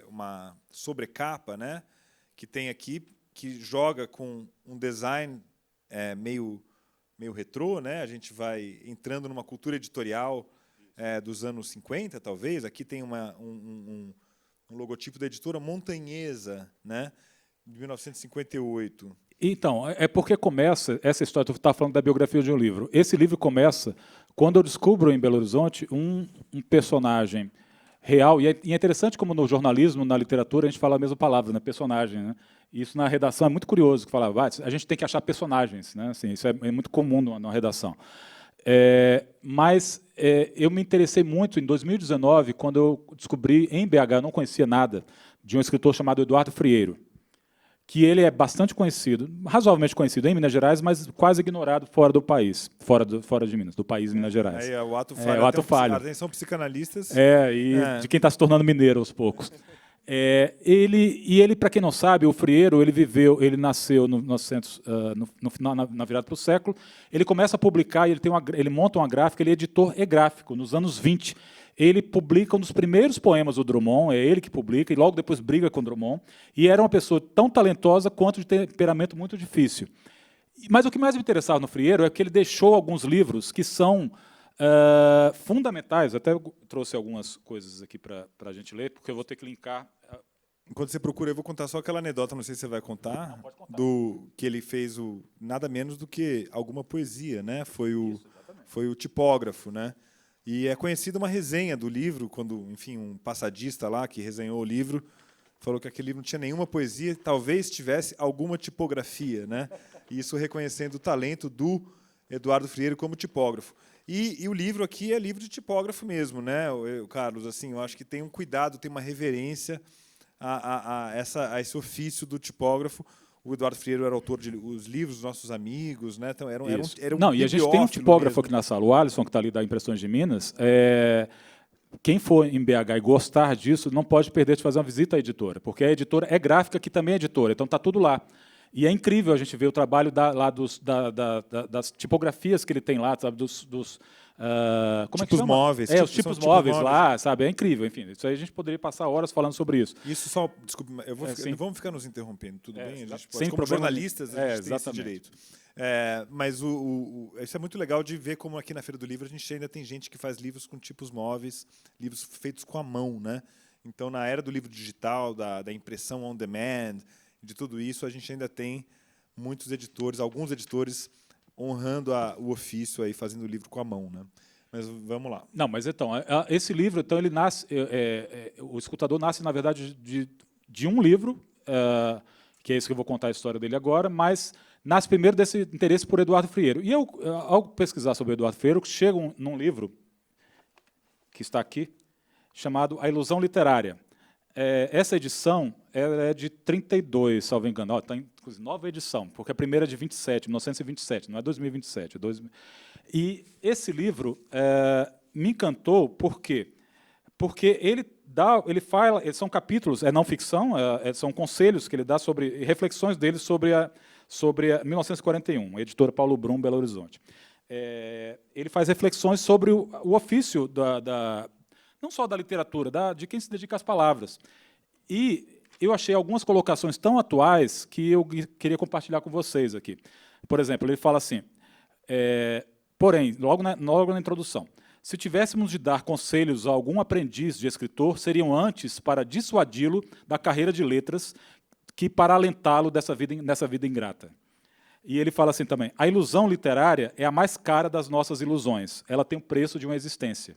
uma sobrecapa, né? Que tem aqui, que joga com um design meio retrô, né? A gente vai entrando numa cultura editorial dos anos 50, talvez. Aqui tem um logotipo da editora Montanhesa, né? De 1958. Então, é porque começa essa história, tu está falando da biografia de um livro. Esse livro começa quando eu descubro em Belo Horizonte um personagem real, e é interessante como no jornalismo, na literatura, a gente fala a mesma palavra, né? Personagem. Né? Isso na redação é muito curioso, que falava, a gente tem que achar personagens, né? Assim, isso é muito comum na redação. Mas eu me interessei muito em 2019, quando eu descobri, em BH, eu não conhecia nada, de um escritor chamado Eduardo Frieiro, que ele é bastante conhecido, razoavelmente conhecido em Minas Gerais, mas quase ignorado fora do país, fora de Minas, do país de Minas Gerais. O ato falho. O ato falho. Atenção, psicanalistas. De quem está se tornando mineiro aos poucos. Ele, para quem não sabe, o Frieiro, ele nasceu na virada para o século, ele começa a publicar, ele monta uma gráfica, ele é editor e gráfico, nos anos 20. Ele publica um dos primeiros poemas do Drummond, é ele que publica, e logo depois briga com o Drummond, e era uma pessoa tão talentosa quanto de temperamento muito difícil. Mas o que mais me interessava no Frieiro é que ele deixou alguns livros que são fundamentais, até trouxe algumas coisas aqui para a gente ler, porque eu vou ter que linkar. Enquanto você procura, eu vou contar só aquela anedota, não sei se você vai contar, não, pode contar. Que ele fez nada menos do que alguma poesia, né? Foi o tipógrafo, né? E é conhecida uma resenha do livro, quando, enfim, um passadista lá que resenhou o livro falou que aquele livro não tinha nenhuma poesia, talvez tivesse alguma tipografia, né? E isso reconhecendo o talento do Eduardo Frieiro como tipógrafo. E o livro aqui é livro de tipógrafo mesmo, né, Carlos? Assim, eu acho que tem um cuidado, tem uma reverência a esse ofício do tipógrafo. O Eduardo Frieiro era autor dos livros dos nossos amigos, né? Então era um Não, e a gente tem um tipógrafo aqui na sala, o Alisson, que está ali da Impressões de Minas. Quem for em BH e gostar disso, não pode perder de fazer uma visita à editora, porque a editora é gráfica, que também é editora, então está tudo lá. E é incrível a gente ver o trabalho das tipografias que ele tem lá, sabe, como é que chama? Móveis. Os tipos móveis lá, sabe? É incrível, enfim. Isso aí a gente poderia passar horas falando sobre isso. Isso só, desculpe, vamos ficar nos interrompendo, tudo bem? A gente pode, sem como problema, jornalistas, a gente tem esse direito. Mas isso é muito legal de ver como aqui na Feira do Livro a gente ainda tem gente que faz livros com tipos móveis, livros feitos com a mão, né? Então, na era do livro digital, da impressão on demand, de tudo isso, a gente ainda tem muitos editores, alguns editores honrando o ofício aí, fazendo o livro com a mão, né? Mas vamos lá. Não, mas então, esse livro, então, ele nasce, o escutador nasce, na verdade, de um livro, que é esse que eu vou contar a história dele agora, mas nasce primeiro desse interesse por Eduardo Frieiro. E eu, ao pesquisar sobre Eduardo Frieiro, chego num livro que está aqui, chamado A Ilusão Literária. Essa edição é de 32, salvo engano. Está em nova edição, porque a primeira é de 1927, não é 2027. E esse livro me encantou, por quê? Porque ele fala, são capítulos, não ficção, são conselhos que ele dá sobre, reflexões dele sobre 1941, a editora Paulo Brum, Belo Horizonte. Ele faz reflexões sobre o ofício não só da literatura, de quem se dedica às palavras. E eu achei algumas colocações tão atuais que eu queria compartilhar com vocês aqui. Por exemplo, ele fala assim, porém, logo na introdução, se tivéssemos de dar conselhos a algum aprendiz de escritor, seriam antes para dissuadi-lo da carreira de letras que para alentá-lo nessa vida ingrata. E ele fala assim também, a ilusão literária é a mais cara das nossas ilusões. Ela tem o preço de uma existência.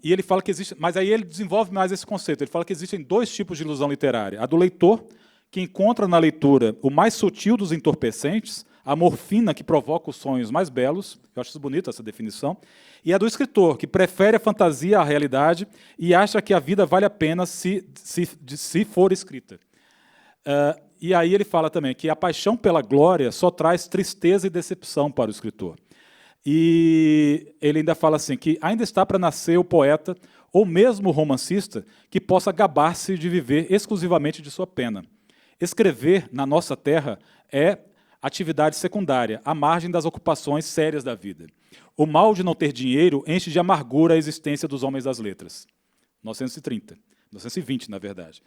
E ele fala que existe, mas aí ele desenvolve mais esse conceito. Ele fala que existem 2 tipos de ilusão literária. A do leitor, que encontra na leitura o mais sutil dos entorpecentes, a morfina que provoca os sonhos mais belos, eu acho bonita essa definição, e a do escritor, que prefere a fantasia à realidade e acha que a vida vale a pena se for escrita. E aí ele fala também que a paixão pela glória só traz tristeza e decepção para o escritor. E ele ainda fala assim, que ainda está para nascer o poeta, ou mesmo o romancista, que possa gabar-se de viver exclusivamente de sua pena. Escrever na nossa terra é atividade secundária, à margem das ocupações sérias da vida. O mal de não ter dinheiro enche de amargura a existência dos homens das letras. 1920, na verdade.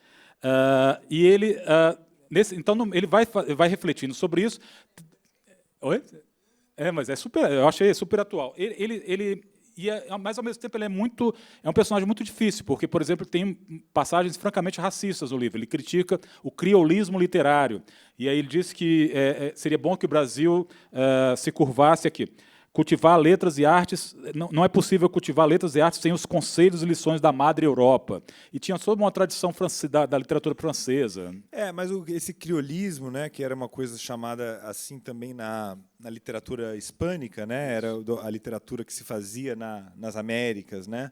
E ele, então, ele vai refletindo sobre isso. Oi? Mas eu achei super atual. Mas, ao mesmo tempo, ele é um personagem muito difícil, porque, por exemplo, tem passagens francamente racistas no livro. Ele critica o criolismo literário. E aí ele diz que seria bom que o Brasil se curvasse aqui. Cultivar letras e artes, não é possível cultivar letras e artes sem os conselhos e lições da Madre Europa. E tinha toda uma tradição da literatura francesa. Mas esse criolismo, né, que era uma coisa chamada assim também na literatura hispânica, né, era a literatura que se fazia nas Américas, né,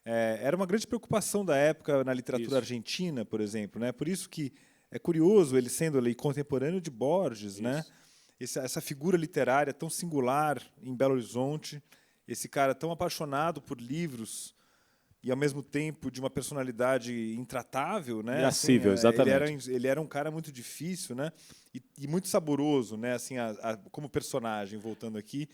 era uma grande preocupação da época na literatura argentina, por exemplo, né, por isso que é curioso ele sendo ali contemporâneo de Borges, né. Essa figura literária tão singular em Belo Horizonte, esse cara tão apaixonado por livros e, ao mesmo tempo, de uma personalidade intratável, né? Irascível, exatamente. Ele era um cara muito difícil, né? E muito saboroso, né? Assim, como personagem, voltando aqui.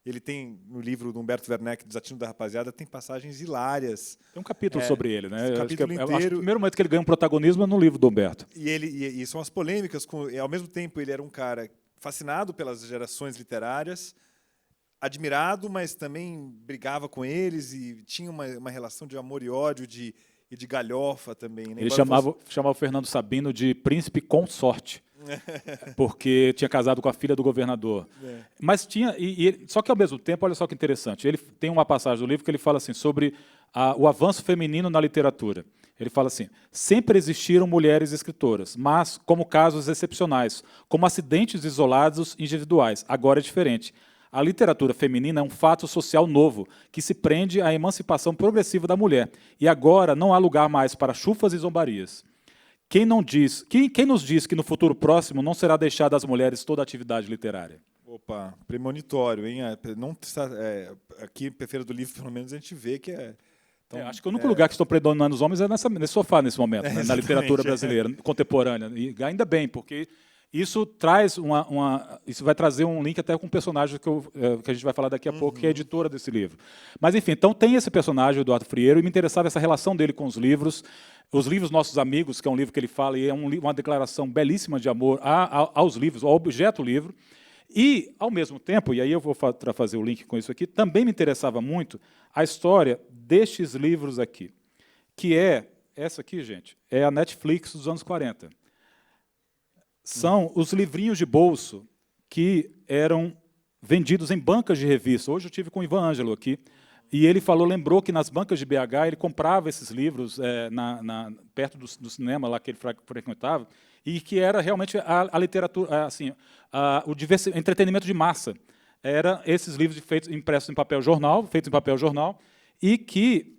Ele tem, no livro do Humberto Werneck, Desatino da Rapaziada, tem passagens hilárias. Tem um capítulo sobre ele, né? Um capítulo inteiro. Acho que o primeiro momento que ele ganha um protagonismo é no livro do Humberto. E são as polêmicas. Ao mesmo tempo, ele era um cara fascinado pelas gerações literárias, admirado, mas também brigava com eles e tinha uma relação de amor e ódio e de galhofa também. Né? Ele chamava o Fernando Sabino de príncipe consorte, porque tinha casado com a filha do governador. Mas tinha, só que ao mesmo tempo, olha só que interessante, ele tem uma passagem do livro que ele fala assim, sobre o avanço feminino na literatura. Ele fala assim, sempre existiram mulheres escritoras, mas como casos excepcionais, como acidentes isolados individuais. Agora é diferente. A literatura feminina é um fato social novo, que se prende à emancipação progressiva da mulher. E agora não há lugar mais para chufas e zombarias. Quem nos diz que no futuro próximo não será deixada às mulheres toda a atividade literária? Opa, premonitório, hein? Aqui, em Feira do Livro, pelo menos, a gente vê que acho que o único lugar que estão predominando os homens é nesse sofá, nesse momento, né, na literatura brasileira contemporânea. E ainda bem, porque isso traz isso vai trazer um link até com um personagem que a gente vai falar daqui a pouco, que é a editora desse livro. Mas, enfim, então tem esse personagem, o Eduardo Frieiro, e me interessava essa relação dele com os livros Nossos Amigos, que é um livro que ele fala, e é uma declaração belíssima de amor aos livros, ao objeto livro. E, ao mesmo tempo, e aí eu vou fazer o link com isso aqui, também me interessava muito a história destes livros aqui, que essa aqui, gente, é a Netflix dos anos 40. São os livrinhos de bolso que eram vendidos em bancas de revista. Hoje eu tive com o Ivan Ângelo aqui, e ele lembrou que nas bancas de BH ele comprava esses livros perto do cinema lá que ele frequentava, e que era realmente a literatura, assim, o entretenimento de massa. Eram esses livros impressos em papel jornal, feitos em papel jornal, e que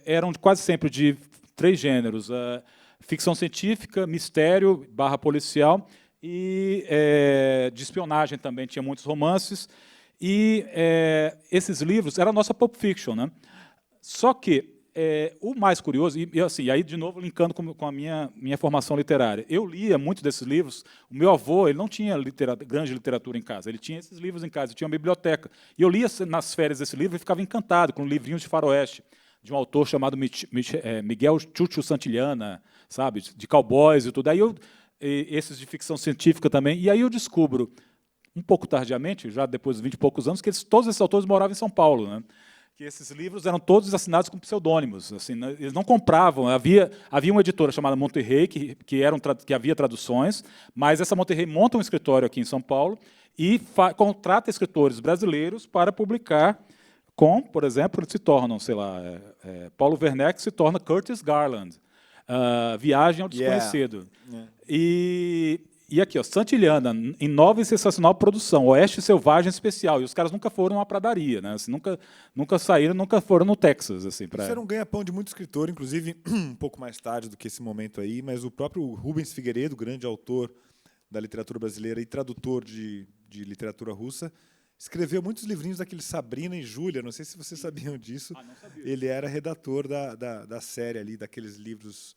eram quase sempre de 3 gêneros: ficção científica, mistério / policial, e de espionagem também, tinha muitos romances. E esses livros eram a nossa Pulp Fiction, né? Só que o mais curioso, e aí, de novo, linkando com a minha formação literária, eu lia muito desses livros. O meu avô ele não tinha grande literatura em casa, ele tinha esses livros em casa, tinha uma biblioteca. E eu lia nas férias esse livro e ficava encantado com livrinhos de faroeste, de um autor chamado Miguel Chucho Santillana, sabe, de cowboys e tudo. Esses de ficção científica também. E aí eu descubro, um pouco tardiamente, já depois de 20 e poucos anos, que todos esses autores moravam em São Paulo, né? Que esses livros eram todos assinados com pseudônimos. Assim, né? Eles não compravam. Havia uma editora chamada Monterrey, que havia traduções, mas essa Monterrey monta um escritório aqui em São Paulo e contrata escritores brasileiros para publicar por exemplo, se tornam, sei lá, Paulo Werneck se torna Curtis Garland, Viagem ao Desconhecido. E aqui, Santillana, em nova e sensacional produção, Oeste Selvagem Especial. E os caras nunca foram a uma pradaria, né? Assim, nunca saíram, nunca foram no Texas. Assim, Isso era um ganha-pão de muito escritor, inclusive um pouco mais tarde do que esse momento aí, mas o próprio Rubens Figueiredo, grande autor da literatura brasileira e tradutor de literatura russa, escreveu muitos livrinhos daquele Sabrina e Júlia, não sei se vocês sabiam disso. Não sabia. Ele era redator da série ali, daqueles livros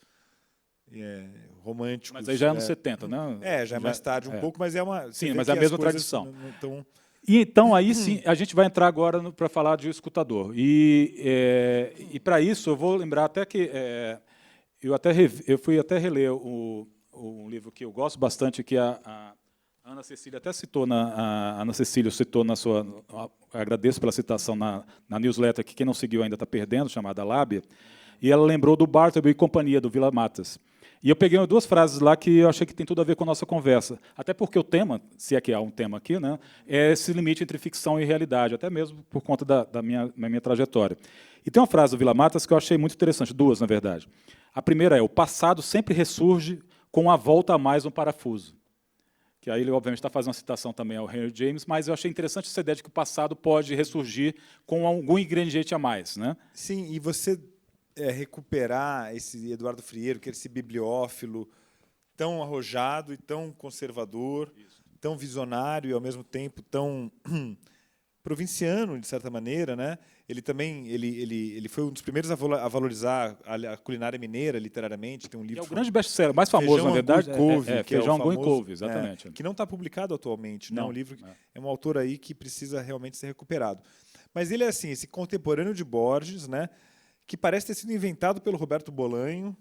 românticos. Mas aí já é anos 70, né? Já é mais tarde um pouco, mas é uma... Sim, mas é a mesma tradição. Então, E então, aí sim, a gente vai entrar agora para falar de O Escutador. E para isso, eu vou lembrar até que... eu fui até reler um livro que eu gosto bastante, que a Ana Cecília até citou, a Ana Cecília citou na sua... Agradeço pela citação na newsletter, que quem não seguiu ainda está perdendo, chamada Lábia, e ela lembrou do Bartleby e Companhia, do Vila Matas. E eu peguei duas frases lá que eu achei que tem tudo a ver com a nossa conversa. Até porque o tema, se é que há um tema aqui, né, é esse limite entre ficção e realidade, até mesmo por conta da minha trajetória. E tem uma frase do Vila Matas que eu achei muito interessante, duas, na verdade. A primeira é: o passado sempre ressurge com a volta a mais um parafuso. Que aí ele, obviamente, está fazendo uma citação também ao Henry James, mas eu achei interessante essa ideia de que o passado pode ressurgir com algum ingrediente a mais, né? Sim, e você recuperar esse Eduardo Frieiro, que é esse bibliófilo tão arrojado e tão conservador, tão visionário e, ao mesmo tempo, tão provinciano, de certa maneira, né? Ele também ele foi um dos primeiros a valorizar a culinária mineira literariamente. Tem um livro. É o grande best-seller, mais famoso, na verdade. Feijão, Angu e Couve, exatamente. Que não está publicado atualmente. Não, é um livro que é um autor aí que precisa realmente ser recuperado. Mas ele é assim, esse contemporâneo de Borges, né? Que parece ter sido inventado pelo Roberto Bolanho.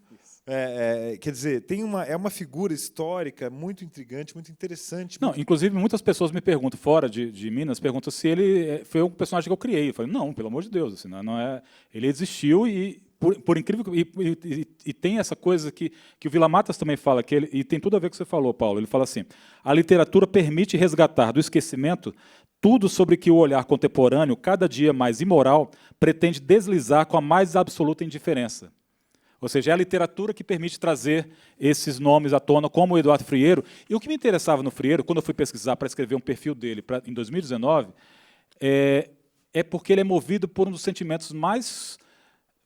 Quer dizer, é uma figura histórica muito intrigante, muito interessante. Não, inclusive, muitas pessoas me perguntam, fora de Minas, perguntam se ele foi um personagem que eu criei. Eu falei, não, pelo amor de Deus. Assim, não é, ele existiu e, por incrível que... tem essa coisa que o Vila Matas também fala, e tem tudo a ver com o que você falou, Paulo. Ele fala assim, a literatura permite resgatar do esquecimento tudo sobre que o olhar contemporâneo, cada dia mais imoral, pretende deslizar com a mais absoluta indiferença. Ou seja, é a literatura que permite trazer esses nomes à tona, como o Eduardo Frieiro. E o que me interessava no Frieiro, quando eu fui pesquisar para escrever um perfil dele em 2019, é porque ele é movido por um dos sentimentos mais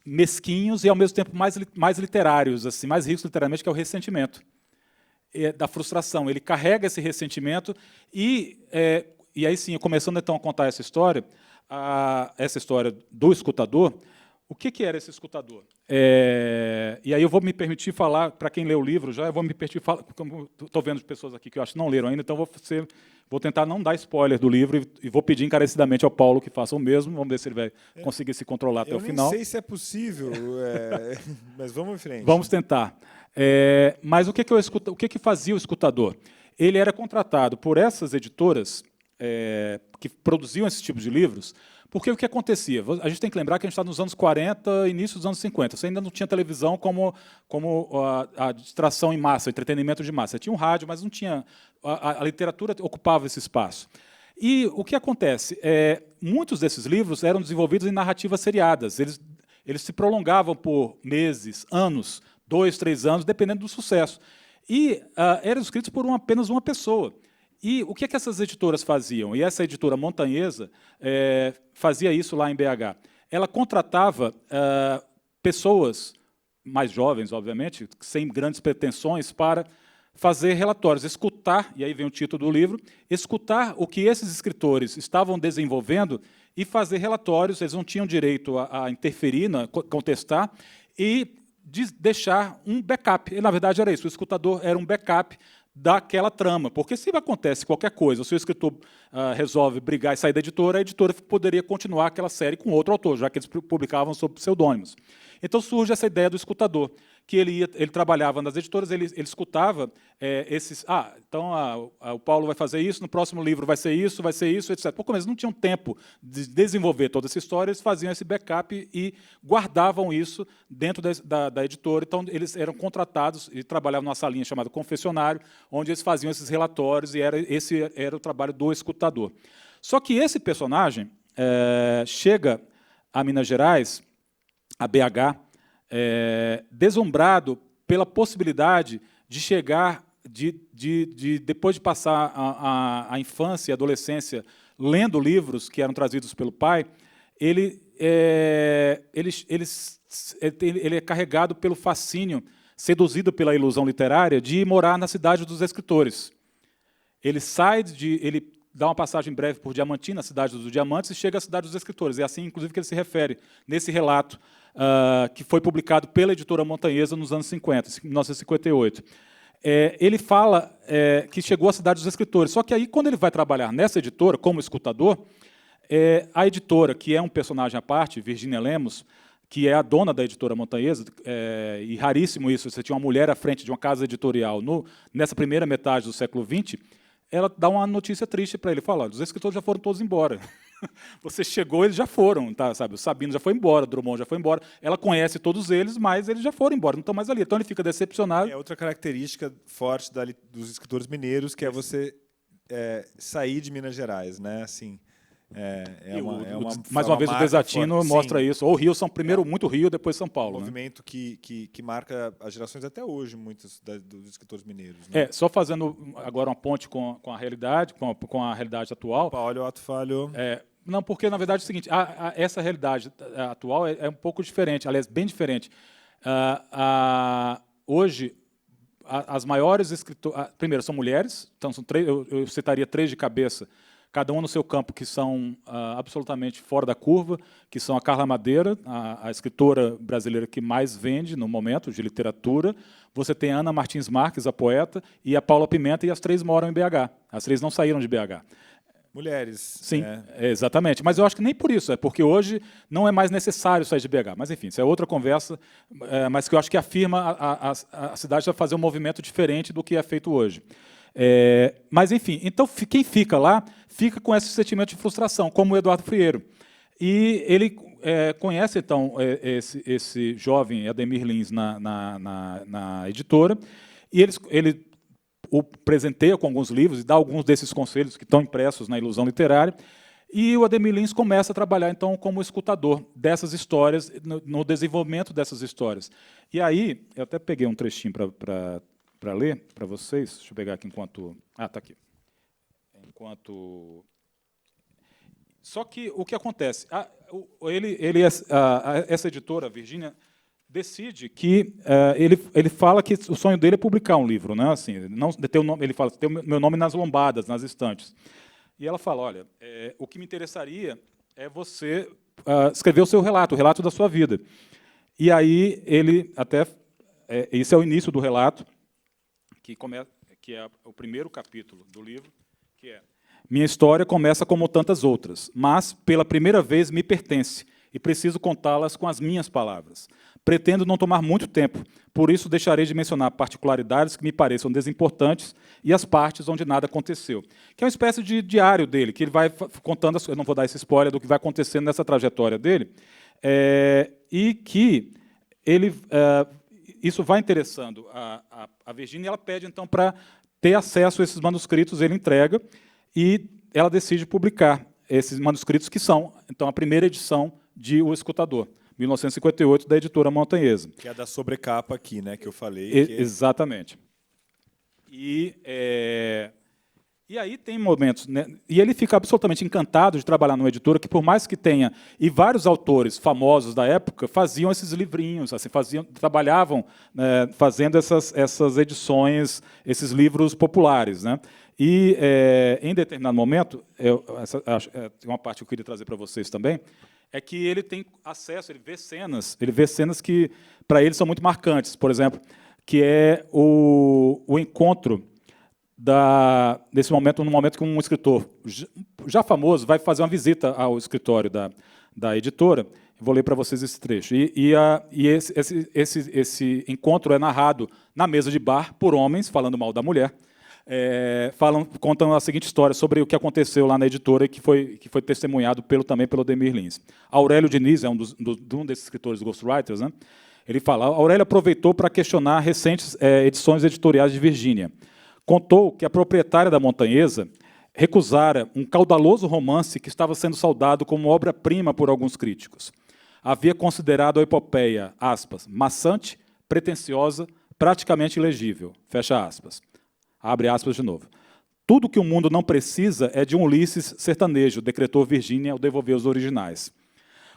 mesquinhos e, ao mesmo tempo, mais literários, assim, mais ricos literariamente, que é o ressentimento, da frustração. Ele carrega esse ressentimento e aí sim, começando então a contar essa história do escutador. O que era esse escutador? E aí eu vou me permitir falar, para quem leu o livro já, eu vou me permitir falar, porque estou vendo pessoas aqui que eu acho que não leram ainda, então vou tentar não dar spoiler do livro e vou pedir encarecidamente ao Paulo que faça o mesmo. Vamos ver se ele vai conseguir se controlar até o final. Eu nem sei se é possível, mas vamos em frente. Vamos tentar. Mas o que fazia o escutador? Ele era contratado por essas editoras que produziam esse tipo de livros, porque o que acontecia? A gente tem que lembrar que a gente está nos anos 40, início dos anos 50. Você ainda não tinha televisão como a distração em massa, o entretenimento de massa. Você tinha um rádio, mas não tinha... A literatura ocupava esse espaço. E o que acontece? Muitos desses livros eram desenvolvidos em narrativas seriadas. Eles se prolongavam por meses, anos, 2, 3 anos, dependendo do sucesso. E eram escritos por apenas uma pessoa. E o que essas editoras faziam? E essa editora montanhesa fazia isso lá em BH. Ela contratava pessoas mais jovens, obviamente, sem grandes pretensões, para fazer relatórios, escutar, e aí vem o título do livro, escutar o que esses escritores estavam desenvolvendo e fazer relatórios. Eles não tinham direito a interferir, contestar, e deixar um backup. E, na verdade, era isso. O escutador era um backup daquela trama. Porque se acontece qualquer coisa, se o escritor resolve brigar e sair da editora, a editora poderia continuar aquela série com outro autor, já que eles publicavam sob pseudônimos. Então surge essa ideia do escutador, que ele trabalhava nas editoras, ele escutava o Paulo vai fazer isso, no próximo livro vai ser isso, etc. Por começo, não tinham tempo de desenvolver toda essa história, eles faziam esse backup e guardavam isso dentro da editora. Então, eles eram contratados e trabalhavam numa salinha chamada confessionário, onde eles faziam esses relatórios, e esse era o trabalho do escutador. Só que esse personagem chega a Minas Gerais, a BH, deslumbrado pela possibilidade de chegar, depois de passar a infância e a adolescência lendo livros que eram trazidos pelo pai, ele é carregado pelo fascínio, seduzido pela ilusão literária, de ir morar na cidade dos escritores. Ele ele dá uma passagem breve por Diamantina, a cidade dos diamantes, e chega à cidade dos escritores. É assim, inclusive, que ele se refere nesse relato que foi publicado pela editora Montanhesa nos anos 50, 1958. Ele fala que chegou à cidade dos escritores. Só que aí, quando ele vai trabalhar nessa editora, como escutador, a editora, que é um personagem à parte, Virginia Lemos, que é a dona da editora Montanhesa, e raríssimo isso, você tinha uma mulher à frente de uma casa editorial nessa primeira metade do século XX, ela dá uma notícia triste para ele, fala: os escritores já foram todos embora. Você chegou, eles já foram, tá, sabe? O Sabino já foi embora, o Drummond já foi embora. Ela conhece todos eles, mas eles já foram embora, não estão mais ali. Então ele fica decepcionado. É outra característica forte dos escritores mineiros, que é você sair de Minas Gerais, né? Assim, mais uma vez o Desatino forte. Mostra Sim. isso. Ou Rio, primeiro muito Rio, depois São Paulo. Um movimento que marca as gerações até hoje, muitos dos escritores mineiros. Né? Só fazendo agora uma ponte com a realidade, com a realidade atual. Olha o ato falho. Não, porque, na verdade, é o seguinte, essa realidade atual é um pouco diferente, aliás, bem diferente. Hoje, as maiores escritoras... Primeiro, são mulheres, então são três, eu citaria 3 de cabeça, cada uma no seu campo, que são absolutamente fora da curva, que são a Carla Madeira, a escritora brasileira que mais vende no momento de literatura. Você tem a Ana Martins Marques, a poeta, e a Paula Pimenta, e as 3 moram em BH. As 3 não saíram de BH. Mulheres. Sim, exatamente. Mas eu acho que nem por isso, porque hoje não é mais necessário sair de BH. Mas, enfim, isso é outra conversa, mas que eu acho que afirma a cidade vai fazer um movimento diferente do que é feito hoje. Mas, enfim, então quem fica lá fica com esse sentimento de frustração, como o Eduardo Frieiro. E ele conhece, então, esse jovem Ademir Lins na editora, e ele o presenteia com alguns livros e dá alguns desses conselhos que estão impressos na Ilusão Literária, e o Ademir Lins começa a trabalhar, então, como escutador dessas histórias, no desenvolvimento dessas histórias. E aí, eu até peguei um trechinho para ler para vocês. Deixa eu pegar aqui enquanto... está aqui. Só que o que acontece? Essa editora, a Virginia, decide que ele fala que o sonho dele é publicar um livro, né? Assim, não ter o nome, ele fala, ter o meu nome nas lombadas, nas estantes. E ela fala, olha, o que me interessaria é você escrever o seu relato, o relato da sua vida. E aí ele até esse é o início do relato, que é o primeiro capítulo do livro, que é: minha história começa como tantas outras, mas pela primeira vez me pertence e preciso contá-las com as minhas palavras. Pretendo não tomar muito tempo, por isso deixarei de mencionar particularidades que me pareçam desimportantes e as partes onde nada aconteceu. Que é uma espécie de diário dele, que ele vai contando, eu não vou dar esse spoiler do que vai acontecendo nessa trajetória dele, e que ele, isso vai interessando a Virginia, e ela pede, então, para ter acesso a esses manuscritos, ele entrega, e ela decide publicar esses manuscritos, que são, então, a primeira edição de O Escutador, 1958, da editora Montanhesa. Que é da sobrecapa aqui, né, que eu falei. Exatamente. E aí tem momentos, né, e ele fica absolutamente encantado de trabalhar numa editora que, por mais que tenha, e vários autores famosos da época faziam esses livrinhos, assim, trabalhavam, né, fazendo essas edições, esses livros populares, né? E, em determinado momento, tem uma parte que eu queria trazer para vocês também, é que ele tem acesso, ele vê cenas que, para ele, são muito marcantes. Por exemplo, que é o encontro nesse momento, no momento que um escritor já famoso vai fazer uma visita ao escritório da editora, Vou ler para vocês esse trecho. Esse encontro é narrado na mesa de bar por homens, falando mal da mulher. Contam a seguinte história sobre o que aconteceu lá na editora, que foi testemunhado também pelo Demir Lins. Aurélio Diniz é um desses escritores ghostwriters, né? Ele fala: Aurélio aproveitou para questionar recentes edições editoriais de Virgínia. Contou que a proprietária da Montanhesa recusara um caudaloso romance que estava sendo saudado como obra-prima por alguns críticos. Havia considerado a epopeia, aspas, maçante, pretensiosa, praticamente ilegível, fecha aspas. Abre aspas de novo. Tudo que o mundo não precisa é de um Ulisses sertanejo, decretou Virgínia ao devolver os originais.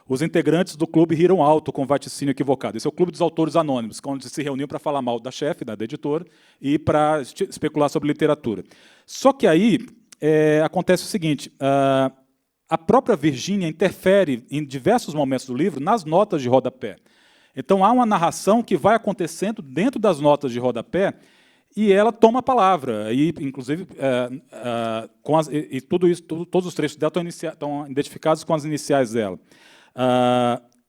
Os integrantes do clube riram alto com vaticínio equivocado. Esse é o Clube dos Autores Anônimos, onde se reuniu para falar mal da chefe, da editora, e para especular sobre literatura. Só que aí acontece o seguinte, a própria Virgínia interfere em diversos momentos do livro nas notas de rodapé. Então, há uma narração que vai acontecendo dentro das notas de rodapé e ela toma a palavra. E, inclusive, tudo isso, todos os trechos dela estão identificados com as iniciais dela.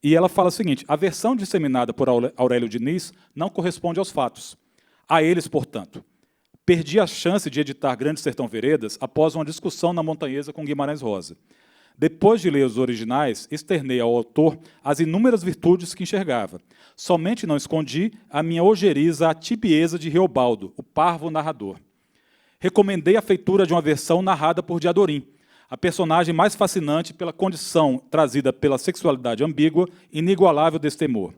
E ela fala o seguinte: a versão disseminada por Aurélio Diniz não corresponde aos fatos. A eles, portanto, perdi a chance de editar Grande Sertão Veredas após uma discussão na Montanhesa com Guimarães Rosa. Depois de ler os originais, externei ao autor as inúmeras virtudes que enxergava. Somente não escondi a minha ojeriza à tibieza de Reobaldo, o parvo narrador. Recomendei a feitura de uma versão narrada por Diadorim, a personagem mais fascinante pela condição trazida pela sexualidade ambígua e inigualável desse temor.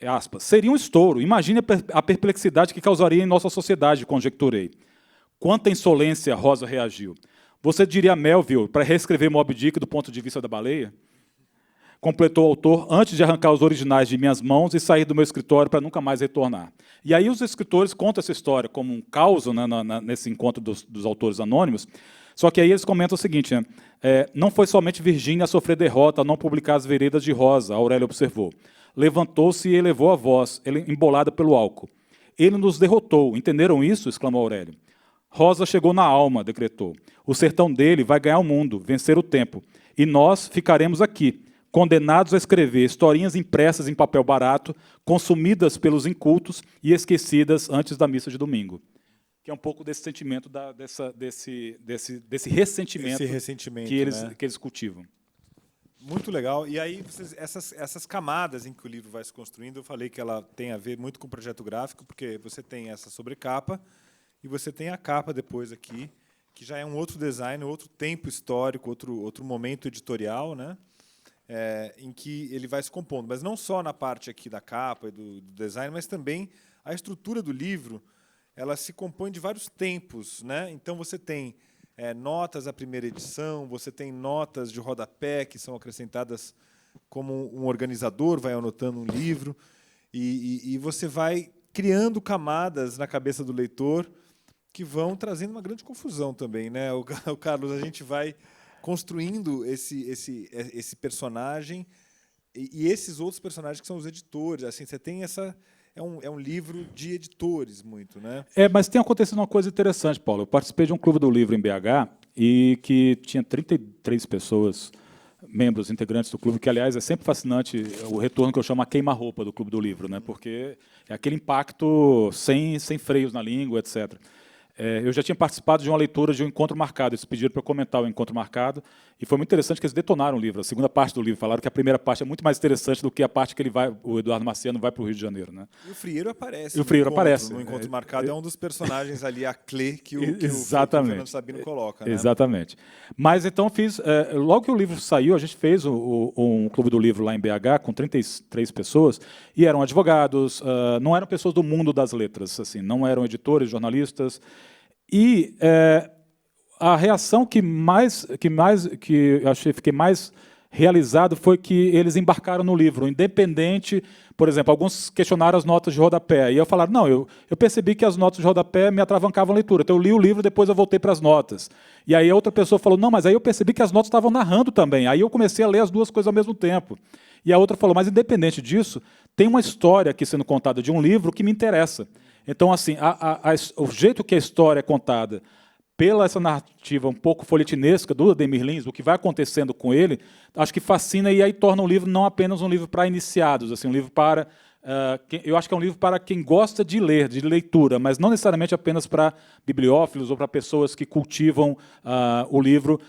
Aspas, seria um estouro. Imagine a perplexidade que causaria em nossa sociedade, conjecturei. Quanta insolência, Rosa reagiu. Você diria Melville para reescrever Moby Dick do ponto de vista da baleia? Completou o autor antes de arrancar os originais de minhas mãos e sair do meu escritório para nunca mais retornar. E aí os escritores contam essa história como um caos, né, nesse encontro dos autores anônimos. Só que aí eles comentam o seguinte, né, não foi somente Virgínia a sofrer derrota ao não publicar As Veredas de Rosa, Aurélio observou. Levantou-se e elevou a voz, embolada pelo álcool. Ele nos derrotou, entenderam isso? Exclamou Aurélio. Rosa chegou na alma, decretou. O sertão dele vai ganhar o mundo, vencer o tempo. E nós ficaremos aqui, condenados a escrever historinhas impressas em papel barato, consumidas pelos incultos e esquecidas antes da missa de domingo. Que é um pouco desse sentimento, desse ressentimento que eles cultivam. Muito legal. E aí, essas camadas em que o livro vai se construindo, eu falei que ela tem a ver muito com o projeto gráfico, porque você tem essa sobrecapa e você tem a capa depois aqui, que já é um outro design, outro tempo histórico, outro momento editorial, né? Em que ele vai se compondo. Mas não só na parte aqui da capa e do design, mas também a estrutura do livro, ela se compõe de vários tempos, né? Então, você tem notas da primeira edição, você tem notas de rodapé que são acrescentadas como um organizador vai anotando um livro, e você vai criando camadas na cabeça do leitor que vão trazendo uma grande confusão também, né? O Carlos, a gente vai construindo esse personagem e esses outros personagens que são os editores. Assim, você tem essa... É um livro de editores, muito, né? Mas tem acontecido uma coisa interessante, Paulo. Eu participei de um clube do livro em BH e que tinha 33 pessoas, membros, integrantes do clube, que, aliás, é sempre fascinante o retorno que eu chamo a queima-roupa do clube do livro, né? Porque é aquele impacto sem freios na língua, etc. Eu já tinha participado de uma leitura de um encontro marcado. Eles pediram para eu comentar o encontro marcado. E foi muito interessante que eles detonaram o livro. A segunda parte do livro falaram que a primeira parte é muito mais interessante do que a parte que o Eduardo Marciano vai para o Rio de Janeiro, né? E o Frieiro aparece. No encontro marcado é um dos personagens ali, a Clé, que o Fernando Sabino coloca, né? Exatamente. Mas então logo que o livro saiu, a gente fez um clube do livro lá em BH com 33 pessoas e eram advogados, não eram pessoas do mundo das letras, assim, não eram editores, jornalistas. E a reação que eu achei, fiquei mais realizado foi que eles embarcaram no livro, independente, por exemplo, alguns questionaram as notas de rodapé, e eu falaram, não, eu percebi que as notas de rodapé me atravancavam a leitura, então eu li o livro, depois eu voltei para as notas. E aí a outra pessoa falou, não, mas aí eu percebi que as notas estavam narrando também, aí eu comecei a ler as duas coisas ao mesmo tempo. E a outra falou, mas independente disso, tem uma história aqui sendo contada de um livro que me interessa. Então, assim, o jeito que a história é contada pela essa narrativa um pouco folhetinesca do Ademir Lins, o que vai acontecendo com ele, acho que fascina e aí torna o livro não apenas um livro para iniciados, assim, um livro para... eu acho que é um livro para quem gosta de ler, de leitura, mas não necessariamente apenas para bibliófilos ou para pessoas que cultivam o livro.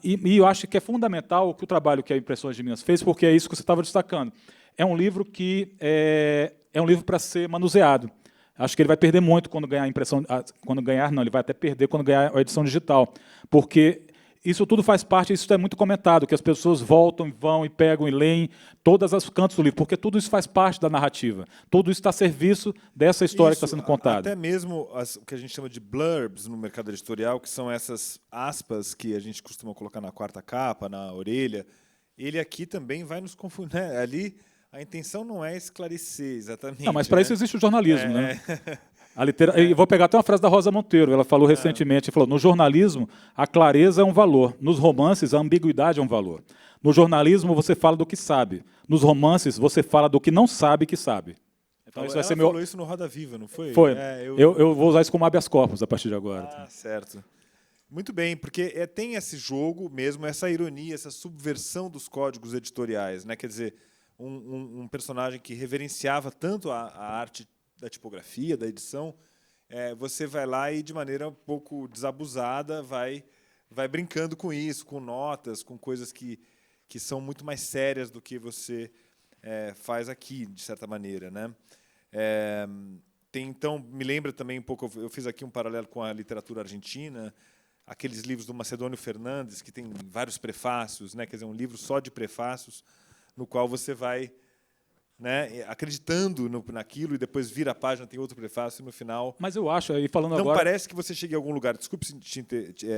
E eu acho que é fundamental o trabalho que a Impressões de Minas fez, porque é isso que você estava destacando. É um livro que é um livro para ser manuseado. Acho que ele vai perder muito quando ganhar a impressão, quando ganhar não, ele vai até perder quando ganhar a edição digital, porque isso tudo faz parte, isso é muito comentado, que as pessoas voltam, vão e pegam e leem todas as cantos do livro, porque tudo isso faz parte da narrativa, tudo isso está a serviço dessa história que está sendo contada. Até mesmo o que a gente chama de blurbs no mercado editorial, que são essas aspas que a gente costuma colocar na quarta capa, na orelha, ele aqui também vai nos confundir, né? Ali a intenção não é esclarecer exatamente. Não, mas para isso existe o jornalismo, né? Eu vou pegar até uma frase da Rosa Monteiro, ela falou recentemente, falou, no jornalismo, a clareza é um valor, nos romances, a ambiguidade é um valor. No jornalismo, você fala do que sabe, nos romances, você fala do que não sabe que sabe. Então, isso vai ser falou isso no Roda Viva, não foi? Foi. Eu vou usar isso como habeas corpus a partir de agora. Certo. Muito bem, porque tem esse jogo mesmo, essa ironia, essa subversão dos códigos editoriais, né? Quer dizer, um personagem que reverenciava tanto a arte da tipografia, da edição, você vai lá e, de maneira um pouco desabusada, vai brincando com isso, com notas, com coisas que são muito mais sérias do que você faz aqui, de certa maneira, né? Então, me lembra também um pouco, eu fiz aqui um paralelo com a literatura argentina, aqueles livros do Macedônio Fernandes, que tem vários prefácios, né? Quer dizer, um livro só de prefácios, no qual você vai, né, acreditando naquilo e depois vira a página, tem outro prefácio e no final... Mas eu acho, e falando não agora... Não parece que você chegue a algum lugar. Desculpe,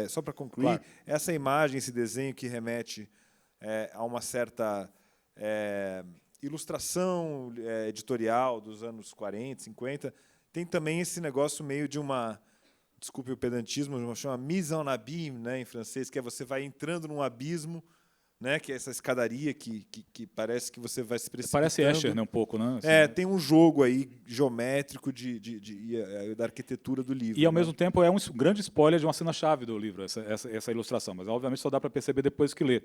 só para concluir, claro. Essa imagem, esse desenho que remete a uma certa ilustração editorial dos anos 40, 50, tem também esse negócio meio de uma... Desculpe o pedantismo, chama mise en abîme, né, em francês, que é você vai entrando num abismo, né, que é essa escadaria que parece que você vai se precipitando. Parece Escher, né, um pouco, né? Assim, tem um jogo aí geométrico da arquitetura do livro. E, ao mesmo tempo, é um grande spoiler de uma cena-chave do livro, essa ilustração, mas, obviamente, só dá para perceber depois que ler.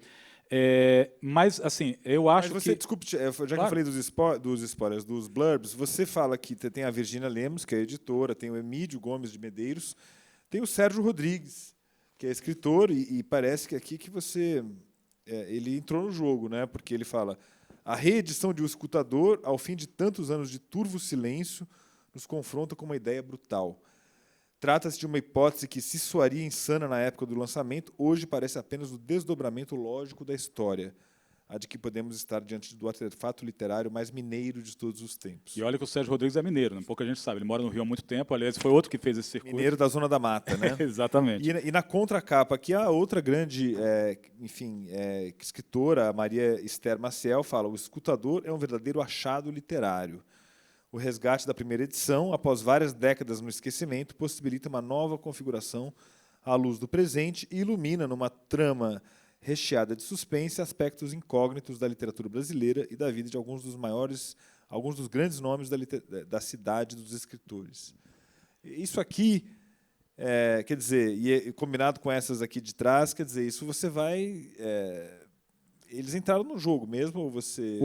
Mas, assim, eu acho que... Desculpe, já claro. Que eu falei dos spoilers, dos blurbs, você fala que tem a Virgínia Lemos, que é editora, tem o Emílio Gomes de Medeiros, tem o Sérgio Rodrigues, que é escritor, e parece que aqui que você... ele entrou no jogo, né? Porque ele fala: a reedição de O Escutador, ao fim de tantos anos de turvo silêncio, nos confronta com uma ideia brutal. Trata-se de uma hipótese que se soaria insana na época do lançamento, hoje parece apenas o desdobramento lógico da história, a de que podemos estar diante do artefato literário mais mineiro de todos os tempos. E olha que o Sérgio Rodrigues é mineiro, né? Pouca gente sabe, ele mora no Rio há muito tempo, aliás, foi outro que fez esse circuito. Mineiro da Zona da Mata, né? Exatamente. E na contracapa, aqui a outra grande escritora, a Maria Esther Maciel, fala: o Escutador é um verdadeiro achado literário. O resgate da primeira edição, após várias décadas no esquecimento, possibilita uma nova configuração à luz do presente e ilumina, numa trama recheada de suspense, aspectos incógnitos da literatura brasileira e da vida de alguns dos grandes nomes da cidade dos escritores. Isso aqui, quer dizer, e combinado com essas aqui de trás, quer dizer, isso você vai... eles entraram no jogo mesmo, ou você...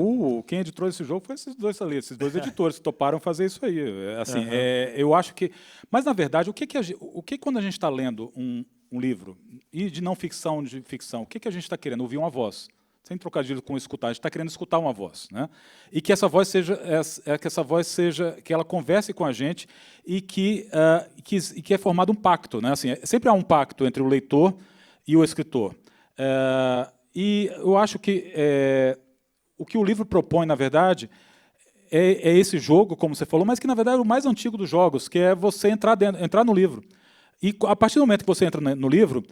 Quem editou esse jogo foi esses dois ali, esses dois editores que toparam fazer isso aí. Assim, eu acho que... Mas, na verdade, o que quando a gente está lendo um livro, e de não ficção, de ficção, o que a gente está querendo? Ouvir uma voz. Sem trocadilho com escutar, a gente está querendo escutar uma voz, né? E que essa voz seja, que ela converse com a gente e que é formado um pacto, né? Assim, sempre há um pacto entre o leitor e o escritor. E eu acho que o que o livro propõe, na verdade, é esse jogo, como você falou, mas que, na verdade, é o mais antigo dos jogos, que é você entrar no livro. E, a partir do momento que você entra no livro,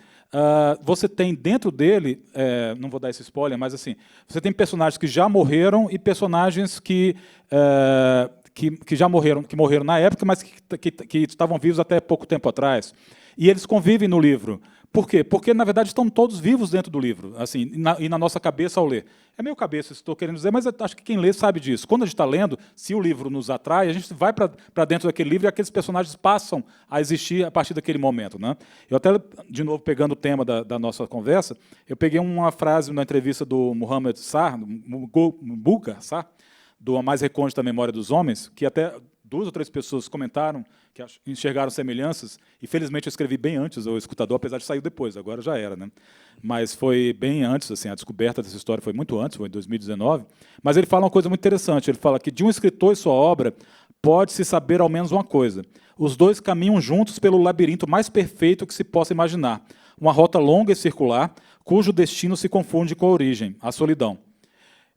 você tem dentro dele, não vou dar esse spoiler, mas assim, você tem personagens que já morreram e personagens que já morreram, que morreram na época, mas que estavam vivos até pouco tempo atrás. E eles convivem no livro, Por quê? Porque, na verdade, estão todos vivos dentro do livro, assim, e na nossa cabeça ao ler. É meio cabeça, isso estou querendo dizer, mas acho que quem lê sabe disso. Quando a gente está lendo, se o livro nos atrai, a gente vai para dentro daquele livro e aqueles personagens passam a existir a partir daquele momento, né? Eu até, de novo, pegando o tema da nossa conversa, eu peguei uma frase na entrevista do Muhammad Sar, Bulgar Sar, do A Mais Recôndita Memória dos Homens, que até 2 ou 3 pessoas comentaram que enxergaram semelhanças, e felizmente eu escrevi bem antes, o Escutador, apesar de sair depois, agora já era, né? Mas foi bem antes, assim, a descoberta dessa história foi muito antes, foi em 2019, mas ele fala uma coisa muito interessante, ele fala que de um escritor e sua obra pode-se saber ao menos uma coisa: os dois caminham juntos pelo labirinto mais perfeito que se possa imaginar, uma rota longa e circular, cujo destino se confunde com a origem, a solidão.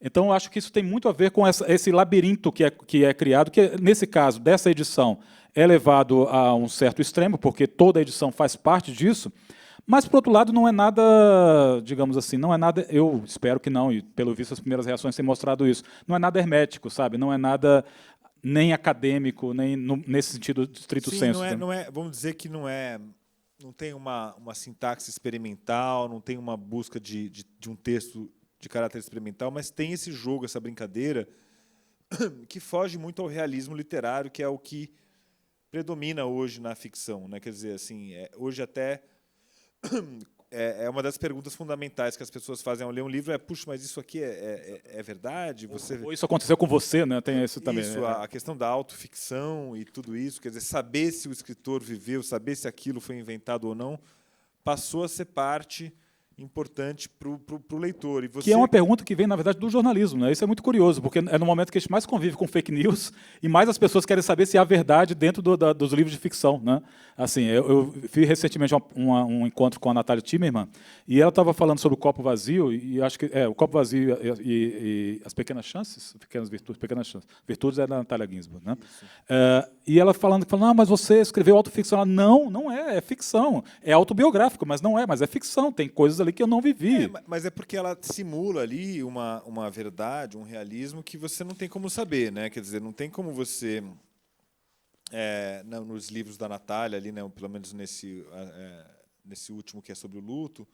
Então, eu acho que isso tem muito a ver com esse labirinto que é criado, que, nesse caso, dessa edição, é levado a um certo extremo, porque toda a edição faz parte disso, mas, por outro lado, não é nada, digamos assim, não é nada, eu espero que não, e pelo visto as primeiras reações têm mostrado isso, não é nada hermético, sabe? Não é nada nem acadêmico, nem nesse sentido de estrito sensu. Não é, vamos dizer que não tem uma sintaxe experimental, não tem uma busca de um texto de caráter experimental, mas tem esse jogo, essa brincadeira, que foge muito ao realismo literário, que é o que predomina hoje na ficção, né? Quer dizer, assim, hoje até é uma das perguntas fundamentais que as pessoas fazem ao ler um livro, puxa, mas isso aqui é verdade? Ou isso aconteceu com você, né? Tem isso também. Isso, a questão da autoficção e tudo isso, quer dizer, saber se o escritor viveu, saber se aquilo foi inventado ou não, passou a ser parte importante para o leitor. E você... Que é uma pergunta que vem, na verdade, do jornalismo, né? Isso é muito curioso, porque é no momento que a gente mais convive com fake news e mais as pessoas querem saber se há verdade dentro dos livros de ficção, né? Assim, eu fiz recentemente um encontro com a Natália Timmerman e ela estava falando sobre o copo vazio, e acho que o copo vazio e as pequenas chances, pequenas chances. Virtudes é da Natália Ginsburg, né? E ela falando, não, mas você escreveu autoficção. Ela, não é ficção. É autobiográfico, mas não é, mas é ficção. Tem coisas ali que eu não vivi. Mas é porque ela simula ali uma verdade, um realismo que você não tem como saber, né? Quer dizer, não tem como você, nos livros da Natália, ali, né, pelo menos nesse último que é sobre o luto,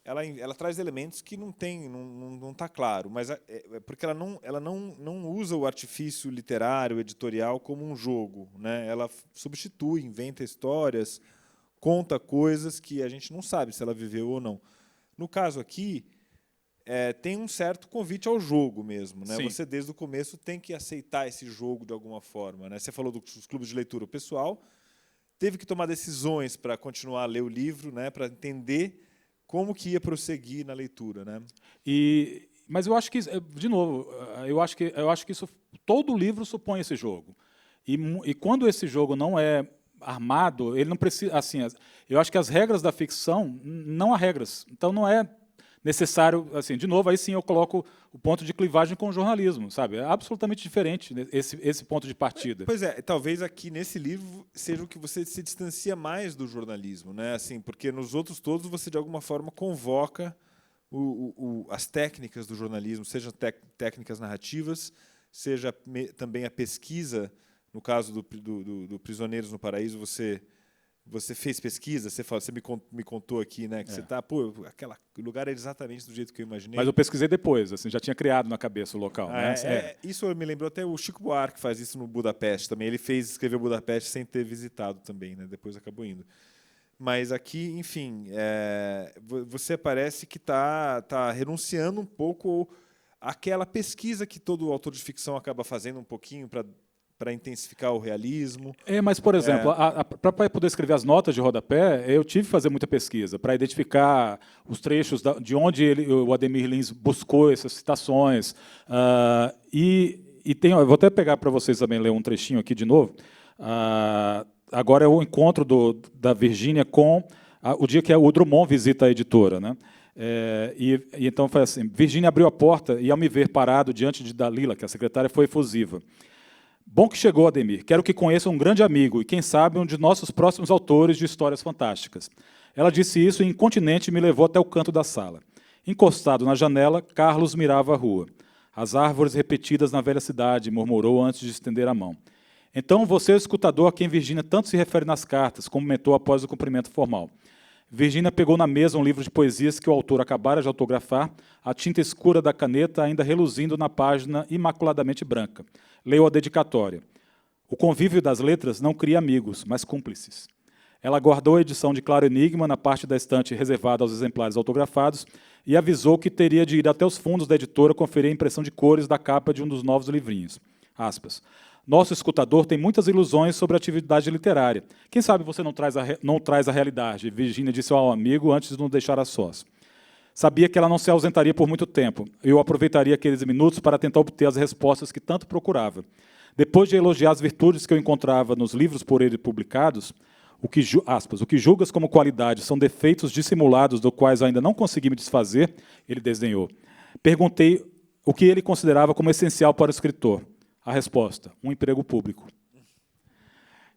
ela traz elementos que não está claro, mas porque ela não usa o artifício literário, editorial como um jogo, né? Ela substitui, inventa histórias, conta coisas que a gente não sabe se ela viveu ou não. No caso aqui, tem um certo convite ao jogo mesmo, né? Você, desde o começo, tem que aceitar esse jogo de alguma forma, né? Você falou dos clubes de leitura. O pessoal teve que tomar decisões para continuar a ler o livro, né? Para entender como que ia prosseguir na leitura, né? Mas eu acho que, de novo, eu acho que isso, todo livro supõe esse jogo. E quando esse jogo não é armado, ele não precisa, assim, eu acho que as regras da ficção não há regras, então não é necessário, assim, de novo, aí sim eu coloco o ponto de clivagem com o jornalismo, sabe? É absolutamente diferente esse ponto de partida. Pois é, talvez aqui nesse livro seja o que você se distancia mais do jornalismo, né? Assim, porque nos outros todos você de alguma forma convoca as técnicas do jornalismo, seja técnicas narrativas, seja também a pesquisa. No caso do Prisioneiros no Paraíso, você fez pesquisa, você me contou aqui, né, que você está, aquele lugar é exatamente do jeito que eu imaginei. Mas eu pesquisei depois, assim, já tinha criado na cabeça o local. Né? Isso me lembrou até o Chico Buarque, faz isso no Budapeste também. Ele escreveu Budapeste sem ter visitado também, né? Depois acabou indo. Mas aqui, enfim, você parece que está renunciando um pouco àquela pesquisa que todo autor de ficção acaba fazendo um pouquinho para intensificar o realismo. Mas, por exemplo, para poder escrever as notas de rodapé, eu tive que fazer muita pesquisa para identificar os trechos de onde o Ademir Lins buscou essas citações. Eu vou até pegar para vocês também ler um trechinho aqui de novo. Agora é o encontro da Virgínia com o dia que o Drummond visita a editora, né? Então foi assim: Virgínia abriu a porta e, ao me ver parado diante de Dalila, que é a secretária, foi efusiva. Bom que chegou, Ademir. Quero que conheça um grande amigo e, quem sabe, um de nossos próximos autores de histórias fantásticas. Ela disse isso e, incontinente, me levou até o canto da sala. Encostado na janela, Carlos mirava a rua. As árvores repetidas na velha cidade, murmurou antes de estender a mão. Então, você é o escutador a quem Virgínia tanto se refere nas cartas, comentou após o cumprimento formal. Virgínia pegou na mesa um livro de poesias que o autor acabara de autografar, a tinta escura da caneta ainda reluzindo na página imaculadamente branca. Leu a dedicatória. O convívio das letras não cria amigos, mas cúmplices. Ela guardou a edição de Claro Enigma na parte da estante reservada aos exemplares autografados e avisou que teria de ir até os fundos da editora conferir a impressão de cores da capa de um dos novos livrinhos. Aspas. Nosso escutador tem muitas ilusões sobre a atividade literária. Quem sabe você não traz a realidade, Virgínia disse ao amigo antes de nos deixar a sós. Sabia que ela não se ausentaria por muito tempo. Eu aproveitaria aqueles minutos para tentar obter as respostas que tanto procurava. Depois de elogiar as virtudes que eu encontrava nos livros por ele publicados, o que julgas como qualidade são defeitos dissimulados dos quais ainda não consegui me desfazer, ele desdenhou. Perguntei o que ele considerava como essencial para o escritor. A resposta, um emprego público.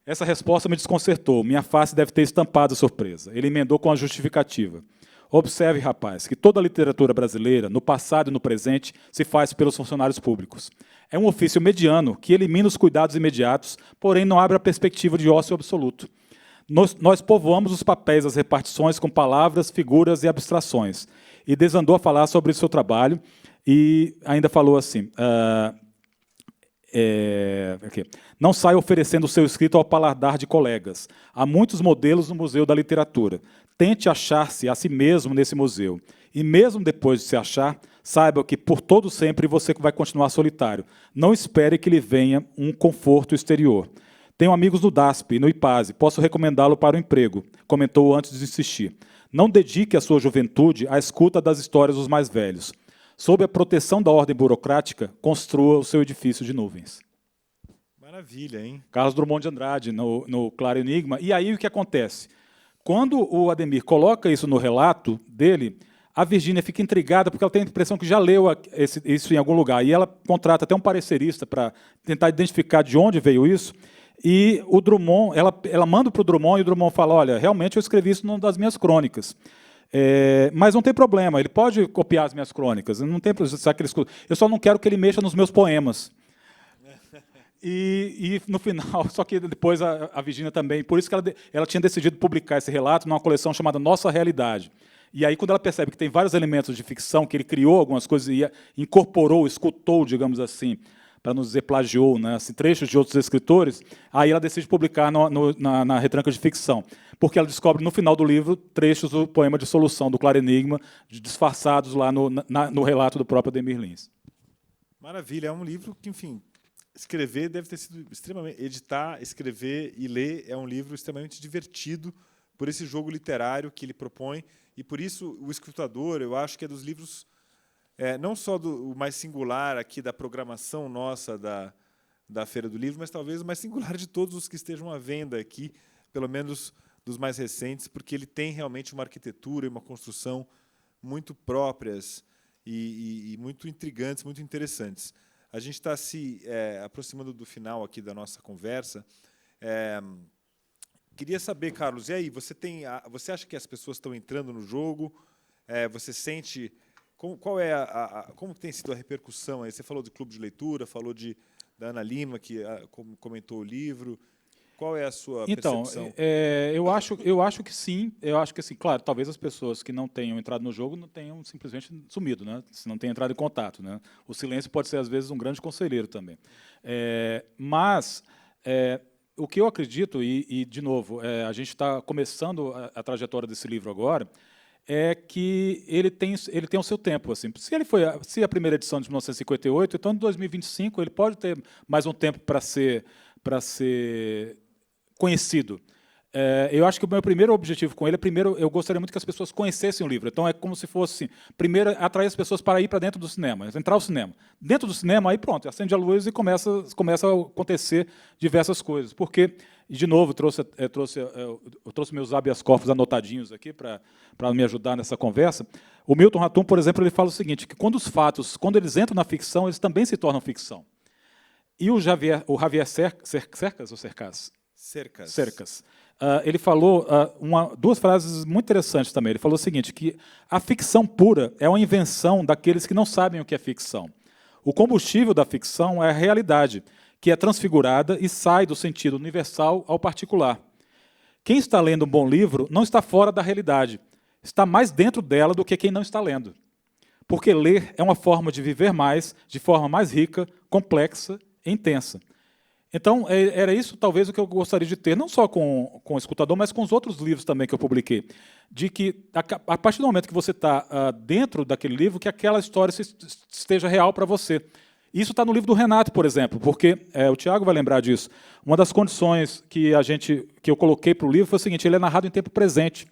Essa resposta me desconcertou. Minha face deve ter estampado a surpresa. Ele emendou com a justificativa. Observe, rapaz, que toda a literatura brasileira, no passado e no presente, se faz pelos funcionários públicos. É um ofício mediano que elimina os cuidados imediatos, porém não abre a perspectiva de ócio absoluto. Nós povoamos os papéis, as repartições com palavras, figuras e abstrações. E desandou a falar sobre o seu trabalho e ainda falou assim... Não saia oferecendo o seu escrito ao paladar de colegas. Há muitos modelos no Museu da Literatura. Tente achar-se a si mesmo nesse museu. E mesmo depois de se achar, saiba que por todo sempre você vai continuar solitário. Não espere que lhe venha um conforto exterior. Tenho amigos no DASP e no IPASE. Posso recomendá-lo para o emprego, comentou antes de insistir. Não dedique a sua juventude à escuta das histórias dos mais velhos. Sob a proteção da ordem burocrática, construa o seu edifício de nuvens. Maravilha, hein? Carlos Drummond de Andrade, no Claro Enigma. E aí o que acontece? Quando o Ademir coloca isso no relato dele, a Virgínia fica intrigada porque ela tem a impressão que já leu isso em algum lugar. E ela contrata até um parecerista para tentar identificar de onde veio isso. E o Drummond, ela manda para o Drummond e o Drummond fala, olha, realmente eu escrevi isso numa das minhas crônicas. Mas não tem problema, ele pode copiar as minhas crônicas, não tem, eu só não quero que ele mexa nos meus poemas. E no final, só que depois a Virgínia também, por isso que ela tinha decidido publicar esse relato numa coleção chamada Nossa Realidade. E aí, quando ela percebe que tem vários elementos de ficção, que ele criou algumas coisas e incorporou, escutou, digamos assim, para não dizer plagiou, né, assim, trechos de outros escritores, aí ela decide publicar na retranca de ficção, porque ela descobre no final do livro trechos do poema de Solução, do Claro Enigma, disfarçados lá no relato do próprio Ademir Lins. Maravilha, é um livro que, enfim, escrever deve ter sido extremamente... Editar, escrever e ler é um livro extremamente divertido por esse jogo literário que ele propõe, e por isso o Escutador, eu acho que é dos livros... não só o mais singular aqui da programação nossa da Feira do Livro, mas talvez o mais singular de todos os que estejam à venda aqui, pelo menos dos mais recentes, porque ele tem realmente uma arquitetura e uma construção muito próprias e muito intrigantes, muito interessantes. A gente está se aproximando do final aqui da nossa conversa. Queria saber, Carlos, e aí, você acha que as pessoas estão entrando no jogo? Você sente... Como tem sido a repercussão aí? Você falou do clube de leitura, falou da Ana Lima, que comentou o livro. Qual é a sua percepção? Eu acho que sim. Eu acho que, assim, claro, talvez as pessoas que não tenham entrado no jogo não tenham simplesmente sumido, né? Se não tenham entrado em contato, né? O silêncio pode ser, às vezes, um grande conselheiro também. Mas o que eu acredito, de novo, a gente está começando a trajetória desse livro agora, é que ele tem o seu tempo. Assim. Se a primeira edição de 1958, então, em 2025, ele pode ter mais um tempo para ser conhecido. Eu acho que o meu primeiro objetivo com ele eu gostaria muito que as pessoas conhecessem o livro. Então, é como se fosse, primeiro, atrair as pessoas para ir para dentro do cinema, entrar ao cinema. Dentro do cinema, aí pronto, acende a luz e começa a acontecer diversas coisas. Porque, de novo, eu trouxe meus habeas corpus anotadinhos aqui para me ajudar nessa conversa. O Milton Ratum, por exemplo, ele fala o seguinte, que quando os fatos, quando eles entram na ficção, eles também se tornam ficção. E o Javier Cercas, ou Cercas? Cercas. Ele falou duas frases muito interessantes também. Ele falou o seguinte, que a ficção pura é uma invenção daqueles que não sabem o que é ficção. O combustível da ficção é a realidade, que é transfigurada e sai do sentido universal ao particular. quem está lendo um bom livro não está fora da realidade, está mais dentro dela do que quem não está lendo. Porque ler é uma forma de viver mais, de forma mais rica, complexa e intensa. Então, era isso talvez o que eu gostaria de ter, não só com o Escutador, mas com os outros livros também que eu publiquei, de que, a partir do momento que você está dentro daquele livro, que aquela história esteja real para você. Isso está no livro do Renato, por exemplo, porque o Tiago vai lembrar disso. Uma das condições que eu coloquei para o livro foi o seguinte: ele é narrado em tempo presente.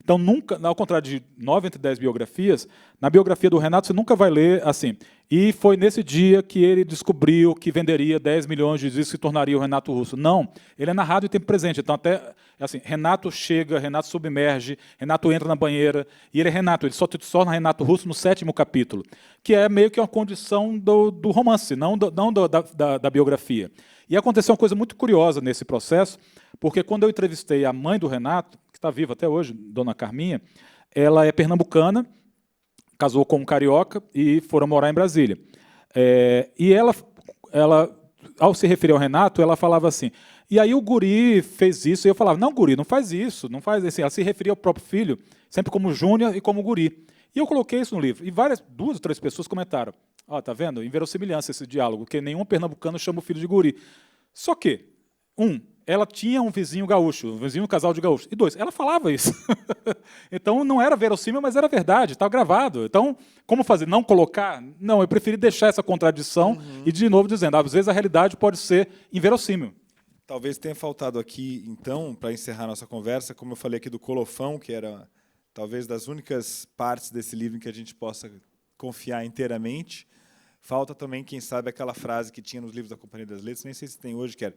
Então, nunca, ao contrário de 9 entre 10 biografias, na biografia do Renato você nunca vai ler assim, e foi nesse dia que ele descobriu que venderia 10 milhões de discos e se tornaria o Renato Russo. Não, ele é narrado em tempo presente. Então, até assim, Renato chega, Renato submerge, Renato entra na banheira, e ele é Renato, ele só se torna Renato Russo no 7º capítulo, que é meio que uma condição do romance, não da biografia. E aconteceu uma coisa muito curiosa nesse processo, porque quando eu entrevistei a mãe do Renato, que está viva até hoje, Dona Carminha, ela é pernambucana, casou com um carioca e foram morar em Brasília. E ela, ao se referir ao Renato, ela falava assim, e aí o guri fez isso, e eu falava, não, guri, não faz isso, não faz assim. Ela se referia ao próprio filho, sempre como Júnior e como guri. E eu coloquei isso no livro, e 2 ou 3 pessoas comentaram, tá vendo? Inverossimilhança esse diálogo, que nenhum pernambucano chama o filho de guri. Só que, ela tinha um vizinho gaúcho, um vizinho casal de gaúcho. E 2, ela falava isso. Então, não era verossímil, mas era verdade, estava gravado. Então, como fazer? Não colocar? Não, eu preferi deixar essa contradição e, de novo, dizendo, às vezes a realidade pode ser inverossímil. Talvez tenha faltado aqui, então, para encerrar nossa conversa, como eu falei aqui do colofão, que era talvez das únicas partes desse livro em que a gente possa confiar inteiramente, falta também, quem sabe, aquela frase que tinha nos livros da Companhia das Letras, nem sei se tem hoje, que era: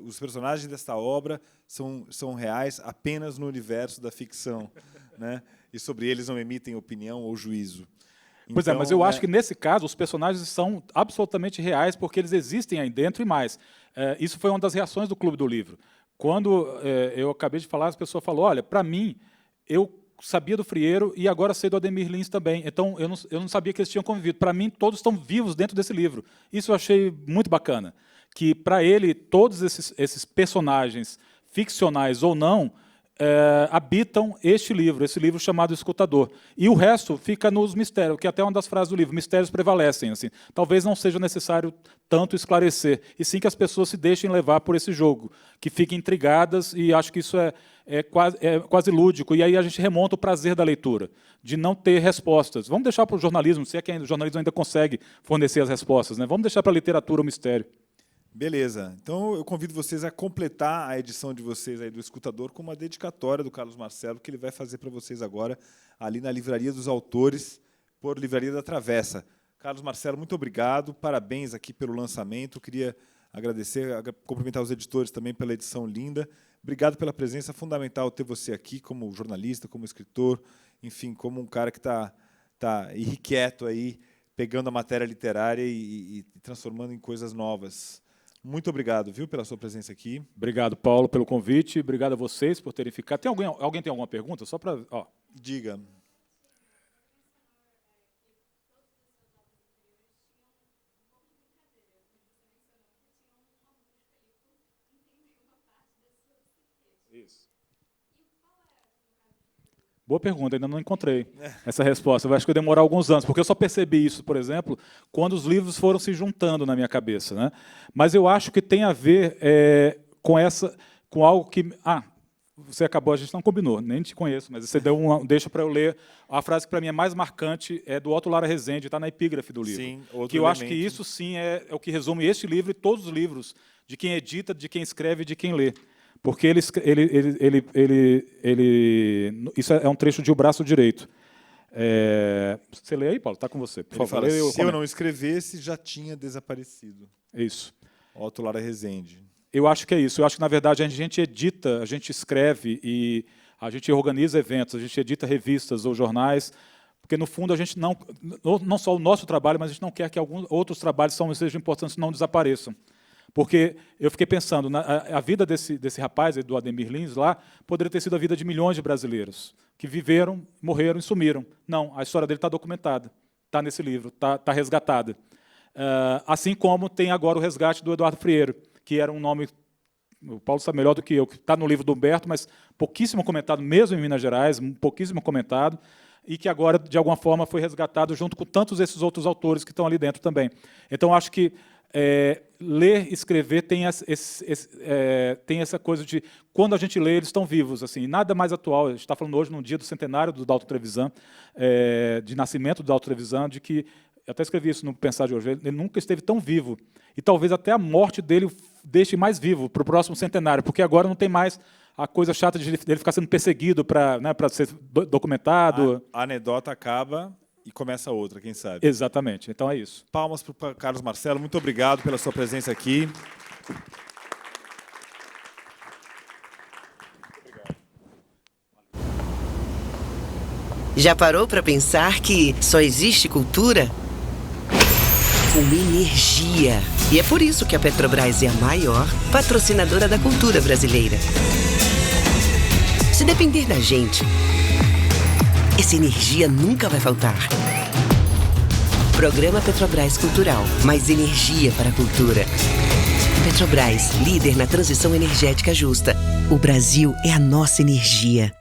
os personagens desta obra são reais apenas no universo da ficção, né? E sobre eles não emitem opinião ou juízo. Pois então, mas eu acho que, nesse caso, os personagens são absolutamente reais, porque eles existem aí dentro e mais. Isso foi uma das reações do Clube do Livro. Quando eu acabei de falar, as pessoas falaram, olha, para mim, eu sabia do Frieiro e agora sei do Ademir Lins também. Então, eu não sabia que eles tinham convivido. Para mim, todos estão vivos dentro desse livro. Isso eu achei muito bacana. Que, para ele, todos esses personagens, ficcionais ou não, habitam esse livro chamado Escutador. E o resto fica nos mistérios, que é até uma das frases do livro, mistérios prevalecem. Assim. Talvez não seja necessário tanto esclarecer, e sim que as pessoas se deixem levar por esse jogo, que fiquem intrigadas, e acho que isso é quase lúdico. E aí a gente remonta o prazer da leitura, de não ter respostas. Vamos deixar para o jornalismo, se é que o jornalismo ainda consegue fornecer as respostas, né? Vamos deixar para a literatura o mistério. Beleza. Então, eu convido vocês a completar a edição de vocês aí do Escutador com uma dedicatória do Carlos Marcelo, que ele vai fazer para vocês agora, ali na Livraria dos Autores, por Livraria da Travessa. Carlos Marcelo, muito obrigado. Parabéns aqui pelo lançamento. Queria agradecer, cumprimentar os editores também pela edição linda. Obrigado pela presença. É fundamental ter você aqui como jornalista, como escritor, enfim, como um cara que está irrequieto aí, pegando a matéria literária e transformando em coisas novas. Muito obrigado, viu, pela sua presença aqui. Obrigado, Paulo, pelo convite. Obrigado a vocês por terem ficado. Alguém tem alguma pergunta? Só para... Diga. Isso. Boa pergunta, ainda não encontrei essa resposta. Eu acho que vai demorar alguns anos, porque eu só percebi isso, por exemplo, quando os livros foram se juntando na minha cabeça, né? Mas eu acho que tem a ver com algo que... você acabou, a gente não combinou, nem te conheço, mas você deixa para eu ler. A frase que para mim é mais marcante é do Otto Lara Rezende, está na epígrafe do livro. Sim, outro que eu acho que isso sim é o que resume este livro e todos os livros, de quem edita, de quem escreve e de quem lê. Porque isso é um trecho de O Braço Direito. Você lê aí, Paulo? Está com você. Por favor. Se eu não escrevesse, já tinha desaparecido. Isso. Otto Lara Rezende. Eu acho que é isso. Eu acho que, na verdade, a gente edita, a gente escreve e a gente organiza eventos, a gente edita revistas ou jornais, porque, no fundo, a gente não só o nosso trabalho, mas a gente não quer que alguns outros trabalhos sejam importantes não desapareçam. Porque eu fiquei pensando, a vida desse rapaz, do Ademir Lins, lá, poderia ter sido a vida de milhões de brasileiros, que viveram, morreram e sumiram. Não, a história dele está documentada, está nesse livro, está resgatada. Assim como tem agora o resgate do Eduardo Frieiro, que era um nome o Paulo sabe melhor do que eu, que está no livro do Humberto, mas pouquíssimo comentado, mesmo em Minas Gerais, pouquíssimo comentado, e que agora, de alguma forma, foi resgatado junto com tantos esses outros autores que estão ali dentro também. Então, acho que ler, escrever, tem essa coisa de, quando a gente lê, eles estão vivos. Assim, nada mais atual. A gente está falando hoje, no dia do centenário do Dalton Trevisan, de nascimento do Dalton Trevisan, de que, eu até escrevi isso no Pensar de hoje, ele nunca esteve tão vivo. E talvez até a morte dele deixe mais vivo para o próximo centenário, porque agora não tem mais a coisa chata de ele ficar sendo perseguido para ser documentado. A anedota acaba e começa outra, quem sabe. Exatamente, então é isso. Palmas para o Carlos Marcelo, muito obrigado pela sua presença aqui. Já parou para pensar que só existe cultura com energia? E é por isso que a Petrobras é a maior patrocinadora da cultura brasileira. Se depender da gente, essa energia nunca vai faltar. Programa Petrobras Cultural. Mais energia para a cultura. Petrobras, líder na transição energética justa. O Brasil é a nossa energia.